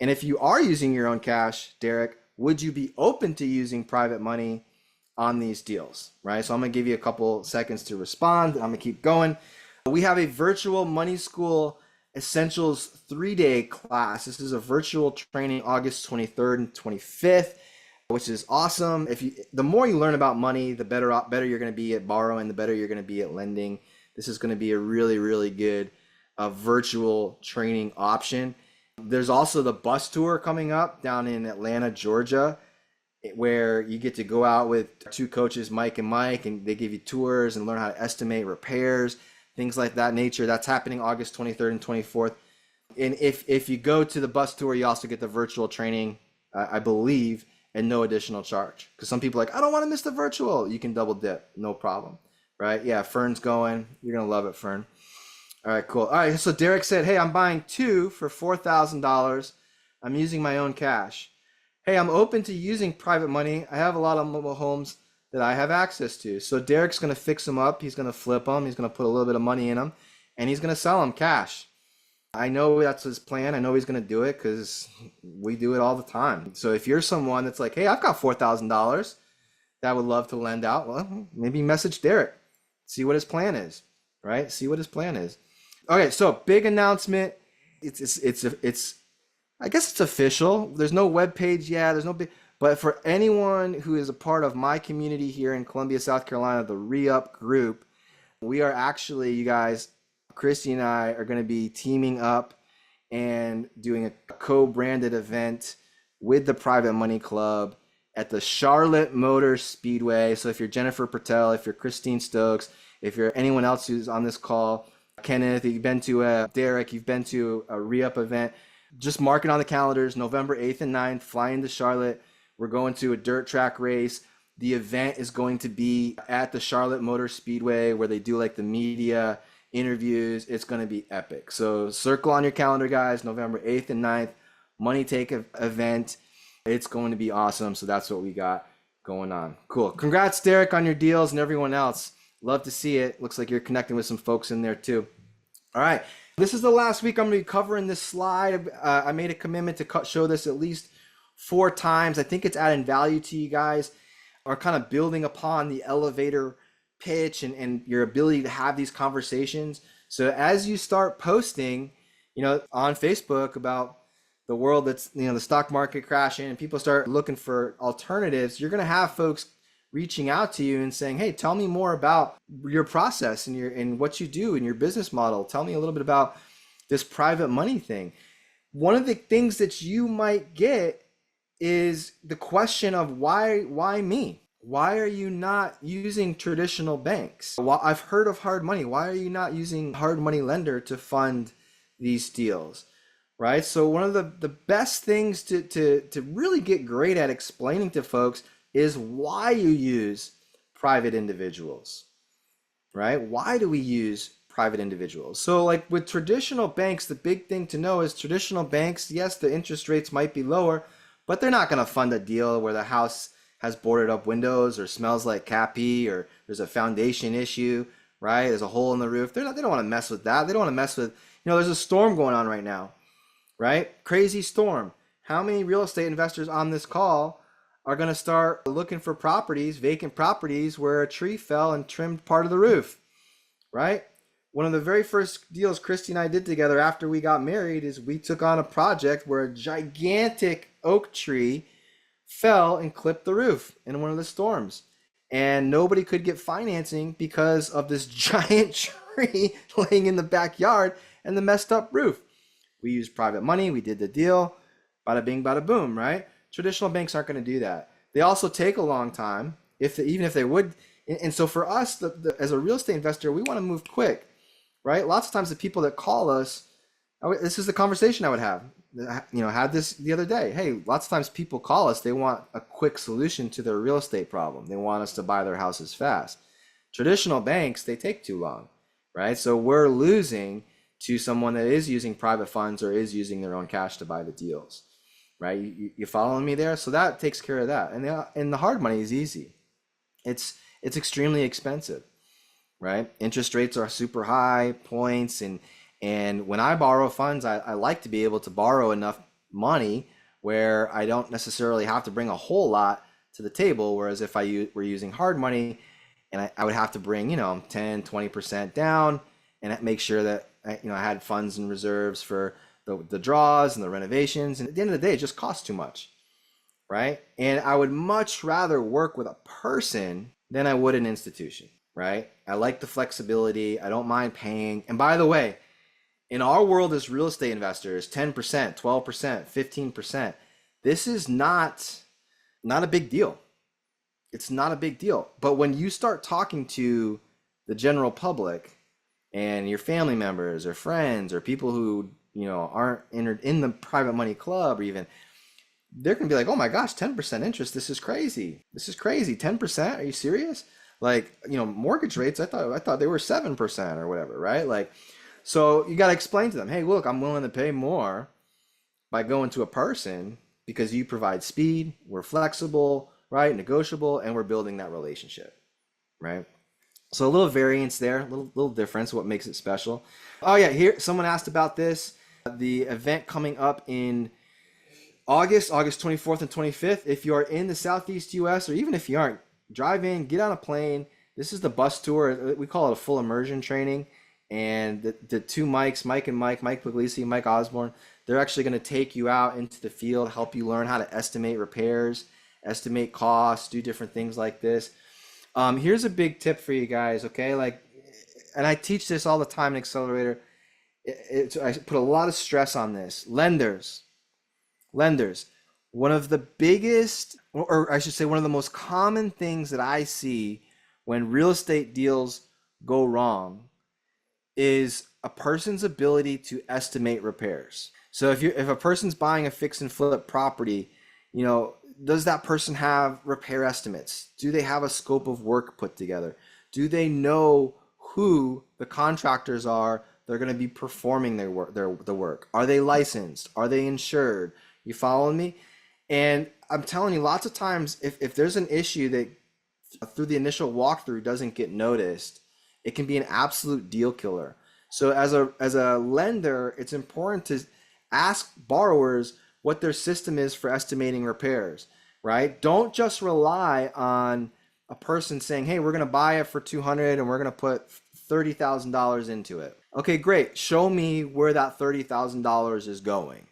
And if you are using your own cash, Derek, would you be open to using private money on these deals, right? So I'm gonna give you a couple seconds to respond. I'm gonna keep going. We have a virtual Money School Essentials 3-day class. This is a virtual training August 23rd and 25th, which is awesome. The more you learn about money, the better you're gonna be at borrowing, the better you're gonna be at lending. This is gonna be a really, really good virtual training option. There's also the bus tour coming up down in Atlanta, Georgia, where you get to go out with 2 coaches, Mike and Mike, and they give you tours and learn how to estimate repairs, things like that nature. That's happening August 23rd and 24th. And if you go to the bus tour, you also get the virtual training, I believe, and no additional charge. Because some people are like, I don't want to miss the virtual. You can double dip, no problem, right? Yeah, Fern's going. You're going to love it, Fern. All right, cool. All right, so Derek said, hey, I'm buying 2 for $4,000. I'm using my own cash. Hey, I'm open to using private money. I have a lot of mobile homes that I have access to. So Derek's going to fix them up. He's going to flip them. He's going to put a little bit of money in them, and he's going to sell them cash. I know that's his plan. I know he's going to do it because we do it all the time. So if you're someone that's like, hey, I've got $4,000 that would love to lend out, well, maybe message Derek. See what his plan is, right? See what his plan is. Okay, so big announcement. It's I guess it's official. There's no web page yet. There's no big, but for anyone who is a part of my community here in Columbia, South Carolina, the Re-Up group, we are actually, you guys, Christy and I are going to be teaming up and doing a co-branded event with the Private Money Club at the Charlotte Motor Speedway. So if you're Jennifer Patel, if you're Christine Stokes, if you're anyone else who's on this call, Kenneth, you've been to Derek, you've been to a Re-Up event, just mark it on the calendars, November 8th and 9th, fly into Charlotte. We're going to a dirt track race. The event is going to be at the Charlotte Motor Speedway where they do like the media interviews. It's going to be epic. So circle on your calendar, guys, November 8th and 9th, Money Take event. It's going to be awesome. So that's what we got going on. Cool. Congrats, Derek, on your deals and everyone else. Love to see it. Looks like you're connecting with some folks in there too. All right. This is the last week I'm going to be covering this slide. I made a commitment to show this at least 4 times. I think it's adding value to you guys, or kind of building upon the elevator pitch and your ability to have these conversations. So as you start posting, on Facebook about the world that's, the stock market crashing and people start looking for alternatives, you're going to have folks reaching out to you and saying, hey, tell me more about your process and what you do in your business model. Tell me a little bit about this private money thing. One of the things that you might get is the question of why me? Why are you not using traditional banks? Well, I've heard of hard money. Why are you not using hard money lender to fund these deals? Right? So one of the best things to really get great at explaining to folks is why you use private individuals, right? Why do we use private individuals? So like with traditional banks, the big thing to know is traditional banks, yes, the interest rates might be lower, but they're not going to fund a deal where the house has boarded up windows or smells like cat pee or there's a foundation issue, right? There's a hole in the roof. They don't want to mess with that. They don't want to mess with, there's a storm going on right now, right? Crazy storm. How many real estate investors on this call are going to start looking for properties, vacant properties, where a tree fell and trimmed part of the roof, right? One of the very first deals Christy and I did together after we got married is we took on a project where a gigantic oak tree fell and clipped the roof in one of the storms. And nobody could get financing because of this giant tree laying in the backyard and the messed up roof. We used private money. We did the deal. Bada bing, bada boom, right? Traditional banks aren't going to do that. They also take a long time, even if they would. And so for us, as a real estate investor, we want to move quick, right? Lots of times the people that call us, this is the conversation I would have. Had this the other day. Hey, lots of times people call us, they want a quick solution to their real estate problem. They want us to buy their houses fast. Traditional banks, they take too long, right? So we're losing to someone that is using private funds or is using their own cash to buy the deals, right? You following me there? So that takes care of that. And the hard money is easy. It's extremely expensive, right? Interest rates are super high, points, and when I borrow funds, I like to be able to borrow enough money where I don't necessarily have to bring a whole lot to the table. Whereas if were using hard money, and I would have to bring 10, 20% down, and make sure that I had funds and reserves for the draws and the renovations. And at the end of the day, it just costs too much, right? And I would much rather work with a person than I would an institution, right? I like the flexibility. I don't mind paying. And by the way, in our world as real estate investors, 10%, 12%, 15%, this is not a big deal. It's not a big deal. But when you start talking to the general public and your family members or friends or people who, aren't entered in the private money club, or even, they're going to be like, oh my gosh, 10% interest. This is crazy. 10%? Are you serious? Like, mortgage rates, I thought they were 7% or whatever, right? Like, so you got to explain to them, hey, look, I'm willing to pay more by going to a person because you provide speed, we're flexible, right? Negotiable, and we're building that relationship, right? So a little variance there, a little difference, what makes it special. Oh yeah, here, someone asked about this, the event coming up in August 24th and 25th. If you are in the Southeast US, or even if you aren't, drive in, get on a plane. This is the bus tour. We call it a full immersion training. And the two Mikes, Mike Puglisi, Mike Osborne, they're actually going to take you out into the field, help you learn how to estimate repairs, estimate costs, do different things like this. Here's a big tip for you guys, okay? And I teach this all the time in Accelerator. I put a lot of stress on this. Lenders. One of the biggest, or I should say one of the most common things that I see when real estate deals go wrong is a person's ability to estimate repairs. So if a person's buying a fix and flip property, does that person have repair estimates? Do they have a scope of work put together? Do they know who the contractors are that are going to be performing the work? Are they licensed? Are they insured? You following me? And I'm telling you, lots of times, if there's an issue that through the initial walkthrough doesn't get noticed, it can be an absolute deal killer. So as a lender, it's important to ask borrowers what their system is for estimating repairs, right? Don't just rely on a person saying, hey, we're going to buy it for $200 and we're going to put $30,000 into it. Okay, great. Show me where that $30,000 is going,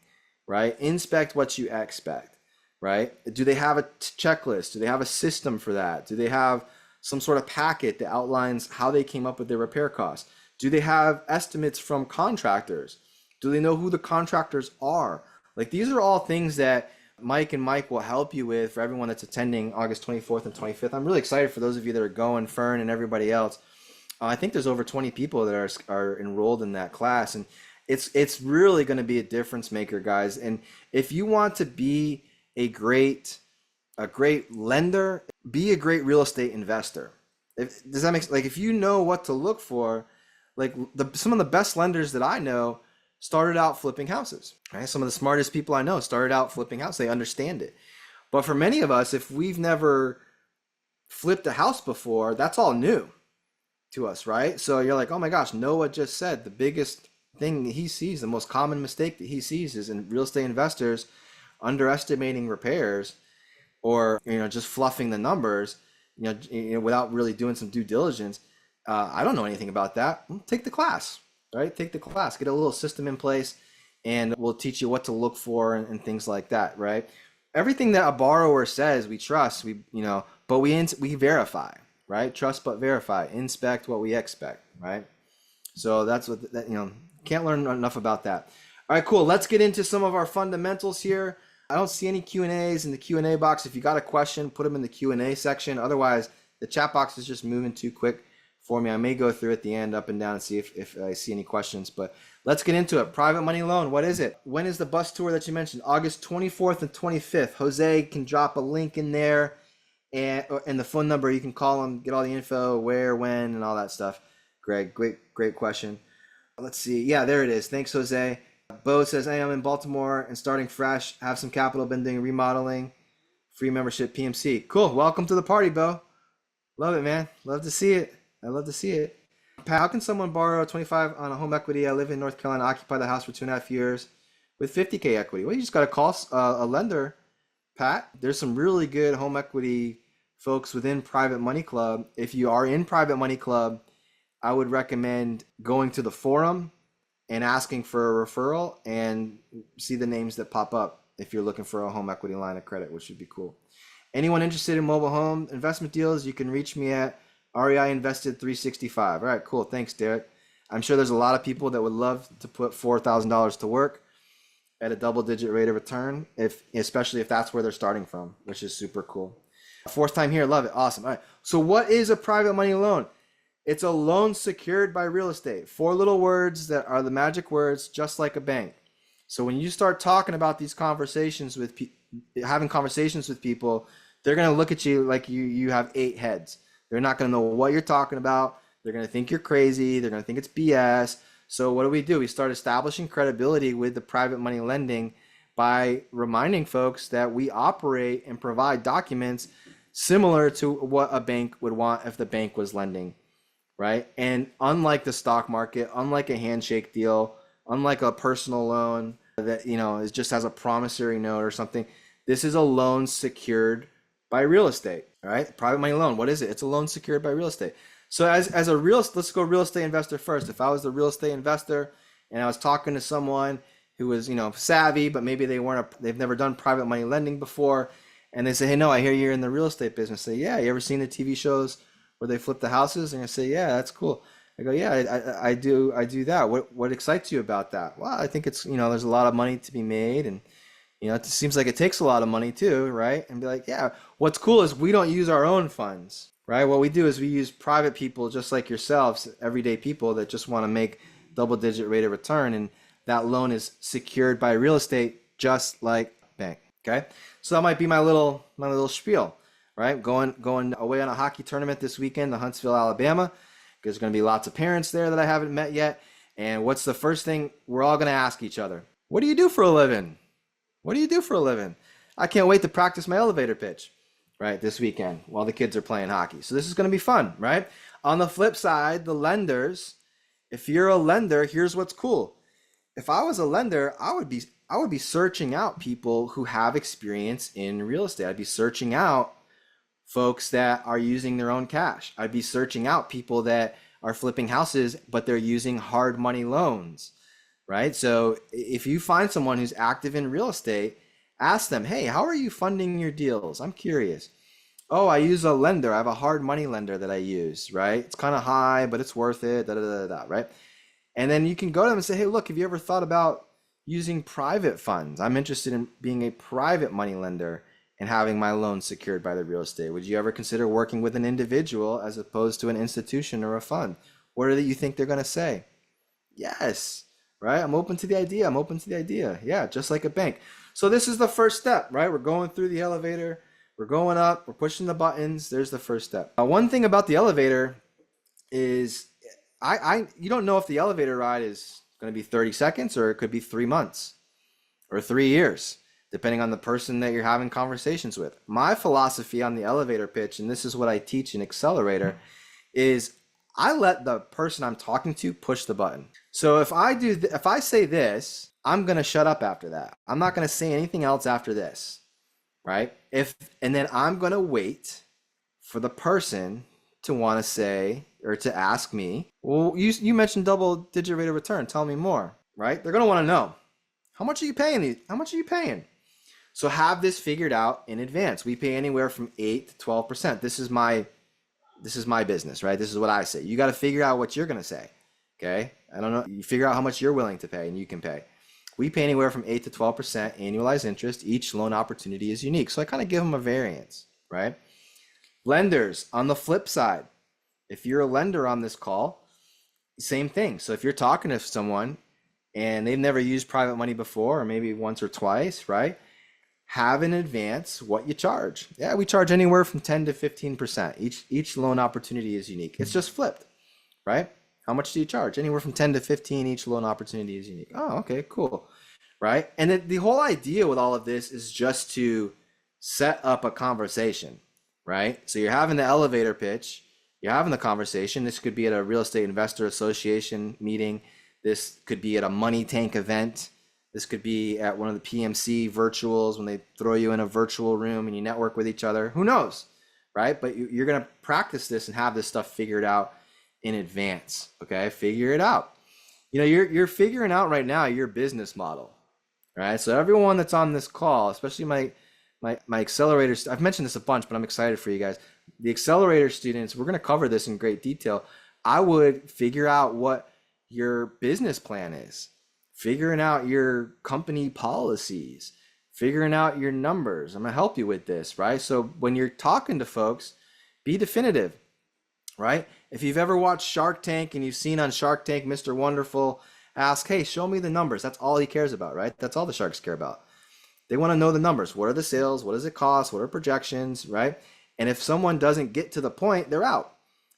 right? Inspect what you expect, right? Do they have a checklist? Do they have a system for that? Do they have some sort of packet that outlines how they came up with their repair costs? Do they have estimates from contractors? Do they know who the contractors are? Like, these are all things that Mike will help you with for everyone that's attending August 24th and 25th. I'm really excited for those of you that are going, Fern and everybody else. I think there's over 20 people that are enrolled in that class, and it's really going to be a difference maker, guys. And if you want to be a great lender, be a great real estate investor. Does that make sense? Like, if you know what to look for, like some of the best lenders that I know started out flipping houses, right? Some of the smartest people I know started out flipping houses. They understand it. But for many of us, if we've never flipped a house before, that's all new to us, right? So you're like, oh my gosh, Noah just said the biggest thing he sees, the most common mistake that he sees is in real estate investors underestimating repairs, or just fluffing the numbers, without really doing some due diligence. I don't know anything about that. Well, take the class, right? Take the class, get a little system in place, and we'll teach you what to look for and things like that, right? Everything that a borrower says, we trust, but we verify, right? Trust but verify, inspect what we expect, right? So that's what can't learn enough about that. All right, cool. Let's get into some of our fundamentals here. I don't see any Q&As in the Q&A box. If you got a question, put them in the Q&A section. Otherwise, the chat box is just moving too quick for me. I may go through at the end up and down and see if I see any questions, but let's get into it. Private money loan, what is it? When is the bus tour that you mentioned? August 24th and 25th. Jose can drop a link in there and the phone number. You can call him, get all the info, where, when, and all that stuff. Greg, great question. Let's see. Yeah, there it is. Thanks, Jose. Bo says, hey, I'm in Baltimore and starting fresh. Have some capital, been doing remodeling. Free membership, PMC. Cool. Welcome to the party, Bo. Love it, man. Love to see it. I love to see it. Pat, how can someone borrow 25 on a home equity? I live in North Carolina, occupy the house for 2.5 years with 50K equity. Well, you just got to call a lender, Pat. There's some really good home equity folks within Private Money Club. If you are in Private Money Club, I would recommend going to the forum and asking for a referral and see the names that pop up if you're looking for a home equity line of credit, which would be cool. Anyone interested in mobile home investment deals, you can reach me at REI Invested 365. All right, cool. Thanks, Derek. I'm sure there's a lot of people that would love to put $4,000 to work at a double-digit rate of return, especially if that's where they're starting from, which is super cool. Fourth time here, love it. Awesome. All right. So what is a private money loan? It's a loan secured by real estate. 4 little words that are the magic words, just like a bank. So when you start talking about these conversations with having conversations with people, they're going to look at you like you have 8 heads. They're not going to know what you're talking about. They're going to think you're crazy. They're going to think it's BS. So what do? We start establishing credibility with the private money lending by reminding folks that we operate and provide documents similar to what a bank would want if the bank was lending. Right? And unlike the stock market, unlike a handshake deal, unlike a personal loan that, is just as a promissory note or something, this is a loan secured by real estate, all right? Private money loan, what is it? It's a loan secured by real estate. So let's go real estate investor first. If I was the real estate investor and I was talking to someone who was, savvy, but maybe they've never done private money lending before, and they say, hey, no, I hear you're in the real estate business. Say, yeah, you ever seen the TV shows where they flip the houses? And I say, yeah, that's cool. I go, yeah, I do that. What excites you about that? Well, I think it's, there's a lot of money to be made, and it seems like it takes a lot of money too, right? And be like, yeah, what's cool is we don't use our own funds, right? What we do is we use private people just like yourselves, everyday people that just want to make double-digit rate of return, and that loan is secured by real estate just like bank. Okay, so that might be my little spiel. Right, going away on a hockey tournament this weekend to Huntsville, Alabama. There's going to be lots of parents there that I haven't met yet. And what's the first thing we're all going to ask each other? What do you do for a living? What do you do for a living? I can't wait to practice my elevator pitch, right, this weekend while the kids are playing hockey. So this is going to be fun, right? On the flip side, the lenders, if you're a lender, here's what's cool. If I was a lender, I would be searching out people who have experience in real estate. I'd be searching out folks that are using their own cash. I'd be searching out people that are flipping houses, but they're using hard money loans, right? So if you find someone who's active in real estate, ask them, hey, how are you funding your deals? I'm curious. Oh, I use a lender. I have a hard money lender that I use, right? It's kind of high, but it's worth it, right? And then you can go to them and say, hey, look, have you ever thought about using private funds? I'm interested in being a private money lender and having my loan secured by the real estate. Would you ever consider working with an individual as opposed to an institution or a fund? What do you think they're going to say? Yes, right? I'm open to the idea. Yeah, just like a bank. So this is the first step, right? We're going through the elevator. We're going up. We're pushing the buttons. There's the first step. One thing about the elevator is you don't know if the elevator ride is going to be 30 seconds or it could be 3 months or 3 years, depending on the person that you're having conversations with. My philosophy on the elevator pitch, and this is what I teach in Accelerator, is I let the person I'm talking to push the button. So if if I say this, I'm going to shut up after that. I'm not going to say anything else after this, right? And then I'm going to wait for the person to want to say or to ask me, well, you mentioned double digit rate of return. Tell me more, right? They're going to want to know, how much are you paying? How much are you paying? So have this figured out in advance. We pay anywhere from 8 to 12%. This is my business, right? This is what I say. You got to figure out what you're going to say. Okay. I don't know. You figure out how much you're willing to pay and you can pay. We pay anywhere from 8 to 12% annualized interest. Each loan opportunity is unique. So I kind of give them a variance, right? Lenders, on the flip side, if you're a lender on this call, same thing. So if you're talking to someone and they've never used private money before, or maybe once or twice, right? Have in advance what you charge. Yeah, we charge anywhere from 10 to 15%. Each loan opportunity is unique. It's just flipped, right? How much do you charge? Anywhere from 10 to 15, each loan opportunity is unique. Oh, okay, cool, right? And the whole idea with all of this is just to set up a conversation, right? So you're having the elevator pitch, you're having the conversation. This could be at a real estate investor association meeting. This could be at a money tank event. This could be at one of the PMC virtuals when they throw you in a virtual room and you network with each other. Who knows, right? But you're going to practice this and have this stuff figured out in advance, okay? Figure it out. You know, you're figuring out right now your business model, right? So everyone that's on this call, especially my accelerators, I've mentioned this a bunch, but I'm excited for you guys. The accelerator students, we're going to cover this in great detail. I would figure out what your business plan is. Figuring out your company policies, figuring out your numbers. I'm gonna help you with this, right? So when you're talking to folks, be definitive, right? If you've ever watched Shark Tank and you've seen on Shark Tank, Mr. Wonderful ask, hey, show me the numbers. That's all he cares about, right? That's all the sharks care about. They wanna know the numbers. What are the sales? What does it cost? What are projections, right? And if someone doesn't get to the point, they're out.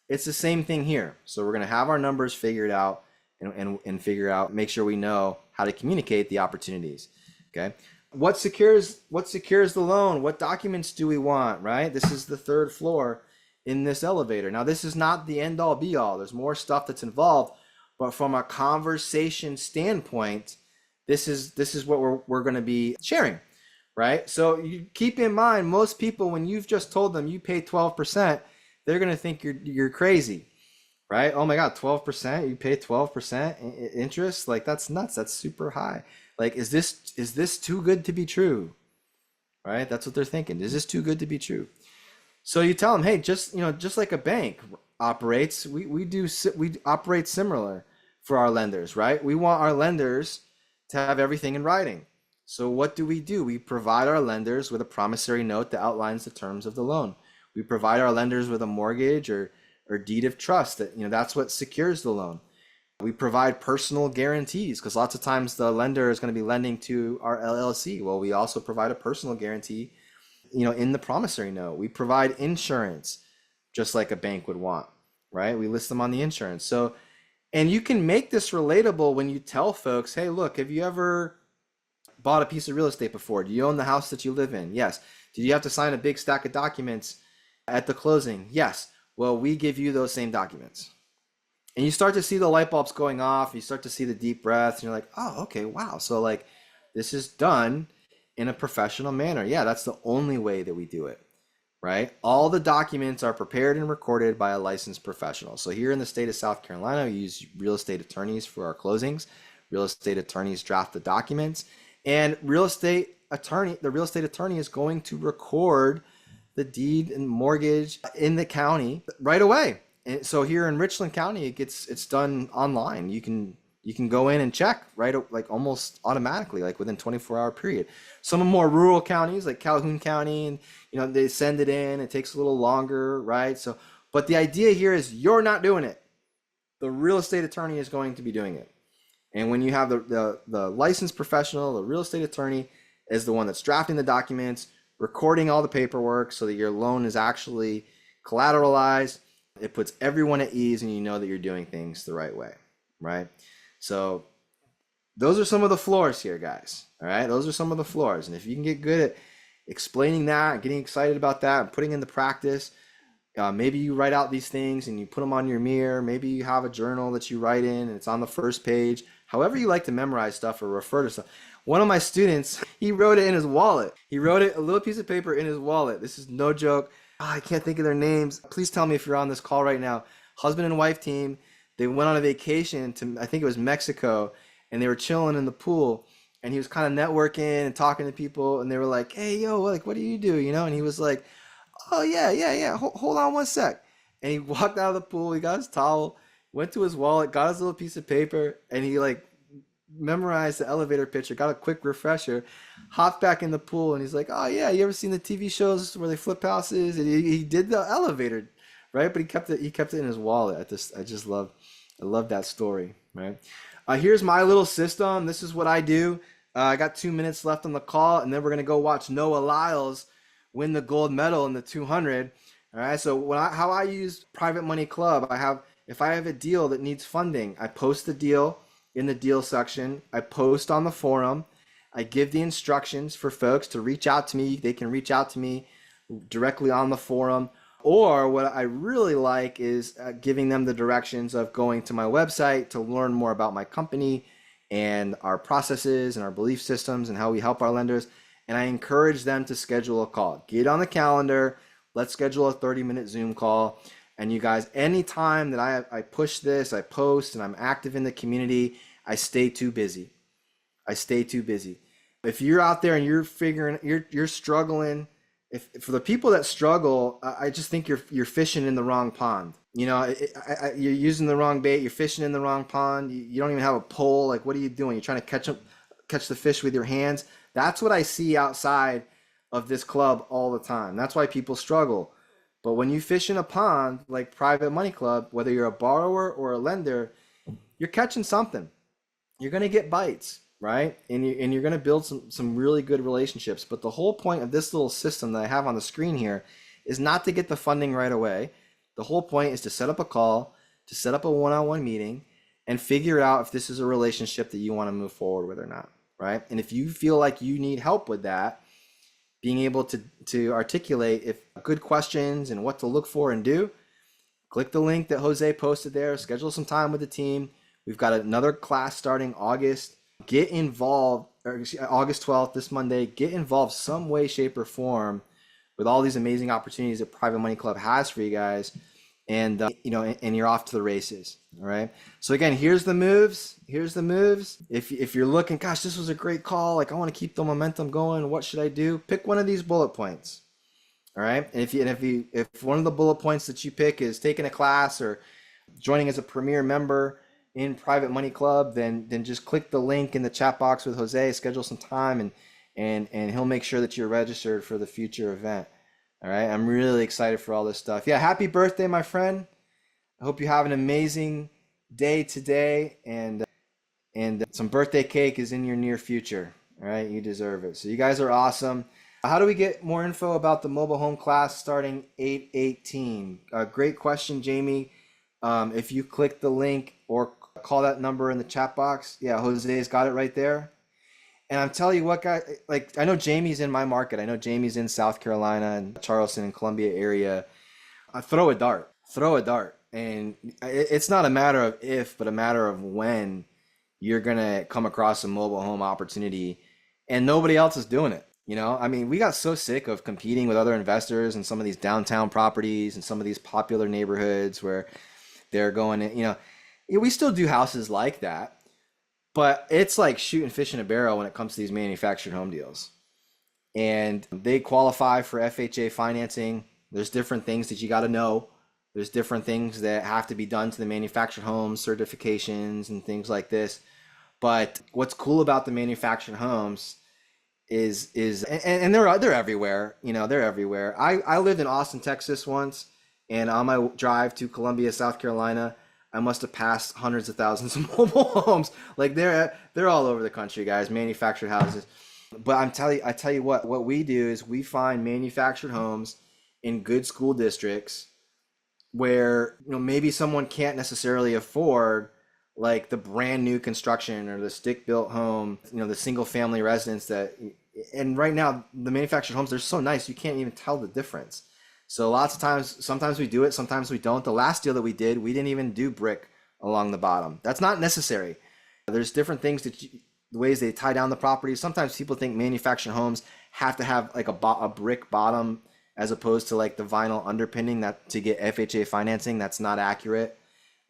It's the same thing here. So we're gonna have our numbers figured out and figure out, make sure we know how to communicate the opportunities. Okay. What secures the loan? What documents do we want, right? This is the third floor in this elevator. Now, this is not the end all be all. There's more stuff that's involved, but from a conversation standpoint, this is what we're going to be sharing, right? So you keep in mind, most people, when you've just told them you pay 12%, they're going to think you're crazy. Right? Oh my God, 12%, you pay 12% interest? Like, that's nuts. That's super high. Like, is this too good to be true? Right? That's what they're thinking. Is this too good to be true? So you tell them, hey, just like a bank operates, we operate similar for our lenders, right? We want our lenders to have everything in writing. So what do? We provide our lenders with a promissory note that outlines the terms of the loan. We provide our lenders with a mortgage or deed of trust that, that's what secures the loan. We provide personal guarantees because lots of times the lender is going to be lending to our LLC. Well, we also provide a personal guarantee, in the promissory note. We provide insurance just like a bank would want, right? We list them on the insurance. So, and you can make this relatable when you tell folks, hey, look, have you ever bought a piece of real estate before? Do you own the house that you live in? Yes. Did you have to sign a big stack of documents at the closing? Yes. Well, we give you those same documents. And you start to see the light bulbs going off. You start to see the deep breaths. And you're like, oh, okay, wow. So like, this is done in a professional manner. Yeah, that's the only way that we do it, right? All the documents are prepared and recorded by a licensed professional. So here in the state of South Carolina, we use real estate attorneys for our closings. Real estate attorneys draft the documents. And the real estate attorney is going to record the deed and mortgage in the county right away. And so here in Richland County, it's done online. You can go in and check right, like almost automatically, like within 24-hour period. Some of more rural counties like Calhoun County, and they send it in. It takes a little longer, right? So, but the idea here is you're not doing it. The real estate attorney is going to be doing it. And when you have the licensed professional, the real estate attorney is the one that's drafting the documents, recording all the paperwork so that your loan is actually collateralized. It puts everyone at ease and you know that you're doing things the right way, right? So those are some of the floors here, guys. All right, those are some of the floors. And if you can get good at explaining that, getting excited about that, and putting into practice, Maybe you write out these things and you put them on your mirror. Maybe you have a journal that you write in and it's on the first page. However you like to memorize stuff or refer to stuff. One of my students, he wrote it in his wallet. He wrote it, a little piece of paper in his wallet. This is no joke. I can't think of their names. Please tell me if you're on this call right now. Husband and wife team. They went on a vacation to, I think it was Mexico, and they were chilling in the pool. And he was kind of networking and talking to people. And they were like, hey, yo, like, what do you do? You know? And he was like, oh, yeah. Hold on one sec. And he walked out of the pool. He got his towel, went to his wallet, got his little piece of paper, and he like memorized the elevator picture, got a quick refresher, hopped back in the pool, and he's like, oh yeah, you ever seen the TV shows where they flip houses? And he did the elevator, right? But he kept it in his wallet. I love that story, right? Here's my little system. This is what I do. I got 2 minutes left on the call, and then we're gonna go watch Noah Lyles win the gold medal in the 200. All right. So how I use Private Money Club, if I have a deal that needs funding, I post the deal in the deal section. I post on the forum. I give the instructions for folks to reach out to me. They can reach out to me directly on the forum. Or what I really like is giving them the directions of going to my website to learn more about my company and our processes and our belief systems and how we help our lenders. And I encourage them to schedule a call. Get on the calendar. Let's schedule a 30-minute Zoom call. And you guys, anytime that I push this, I post, and I'm active in the community, I stay too busy. If you're out there and you're struggling, if for the people that struggle, I just think you're fishing in the wrong pond. You know, you're using the wrong bait. You're fishing in the wrong pond. You don't even have a pole. Like, what are you doing? You're trying to catch the fish with your hands. That's what I see outside of this club all the time. That's why people struggle. But when you fish in a pond like Private Money Club, whether you're a borrower or a lender, you're catching something. You're going to get bites, right? And you're going to build some really good relationships. But the whole point of this little system that I have on the screen here is not to get the funding right away. The whole point is to set up a call, to set up a one-on-one meeting, and figure out if this is a relationship that you want to move forward with or not, right? And if you feel like you need help with that, being able to articulate if good questions and what to look for and do, click the link that Jose posted there, schedule some time with the team. We've got another class starting August. Get involved, or August 12th, this Monday. Get involved some way, shape, or form with all these amazing opportunities that Private Money Club has for you guys. And and you're off to the races. All right. So again, here's the moves. If you're looking, gosh, this was a great call. Like, I want to keep the momentum going. What should I do? Pick one of these bullet points. All right. And if one of the bullet points that you pick is taking a class or joining as a premier member in Private Money Club, then just click the link in the chat box with Jose, schedule some time, and he'll make sure that you're registered for the future event. All right. I'm really excited for all this stuff. Yeah. Happy birthday, my friend. I hope you have an amazing day today, and some birthday cake is in your near future. All right. You deserve it. So you guys are awesome. How do we get more info about the mobile home class starting 8/18? Great question, Jamie. If you click the link or call that number in the chat box, yeah, Jose's got it right there. And I'm telling you what, guys, like, I know Jamie's in my market. I know Jamie's in South Carolina and Charleston and Columbia area. Throw a dart. And it's not a matter of if, but a matter of when you're going to come across a mobile home opportunity and nobody else is doing it. You know, I mean, we got so sick of competing with other investors in some of these downtown properties and some of these popular neighborhoods where they're going to, we still do houses like that. But it's like shooting fish in a barrel when it comes to these manufactured home deals. And they qualify for FHA financing. There's different things that you got to know. There's different things that have to be done to the manufactured homes, certifications and things like this. But what's cool about the manufactured homes is they're everywhere. They're everywhere. I lived in Austin, Texas once, and on my drive to Columbia, South Carolina, I must have passed hundreds of thousands of mobile homes. Like, they're all over the country, guys, manufactured houses. But I tell you what we do is we find manufactured homes in good school districts where, maybe someone can't necessarily afford like the brand new construction or the stick built home, the single family residence and right now the manufactured homes, they're so nice, you can't even tell the difference. So lots of times, sometimes we do it, sometimes we don't. The last deal that we did, we didn't even do brick along the bottom. That's not necessary. There's different things that the ways they tie down the property. Sometimes people think manufactured homes have to have like a brick bottom as opposed to like the vinyl underpinning that to get FHA financing. That's not accurate,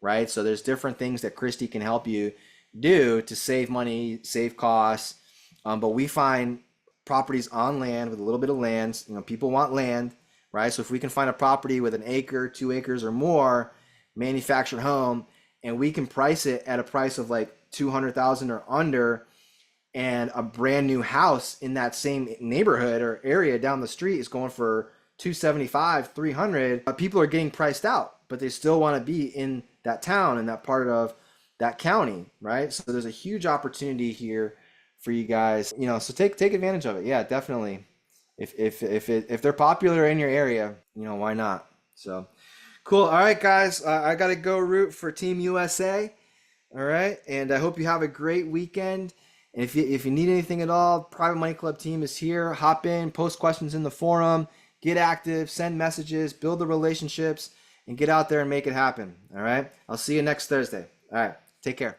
right? So there's different things that Christy can help you do to save money, save costs. But we find properties on land with a little bit of land. You know, people want land, right? So if we can find a property with an acre, 2 acres or more, manufactured home, and we can price it at a price of like 200,000 or under, and a brand new house in that same neighborhood or area down the street is going for 275, 300, people are getting priced out, but they still want to be in that town and that part of that county, right? So there's a huge opportunity here for you guys, you know, so take advantage of it. Yeah, definitely. If they're popular in your area, you know, why not? So cool. All right, guys, I got to go root for Team USA. All right. And I hope you have a great weekend. And if you need anything at all, Private Money Club team is here. Hop in, post questions in the forum, get active, send messages, build the relationships, and get out there and make it happen. All right. I'll see you next Thursday. All right. Take care.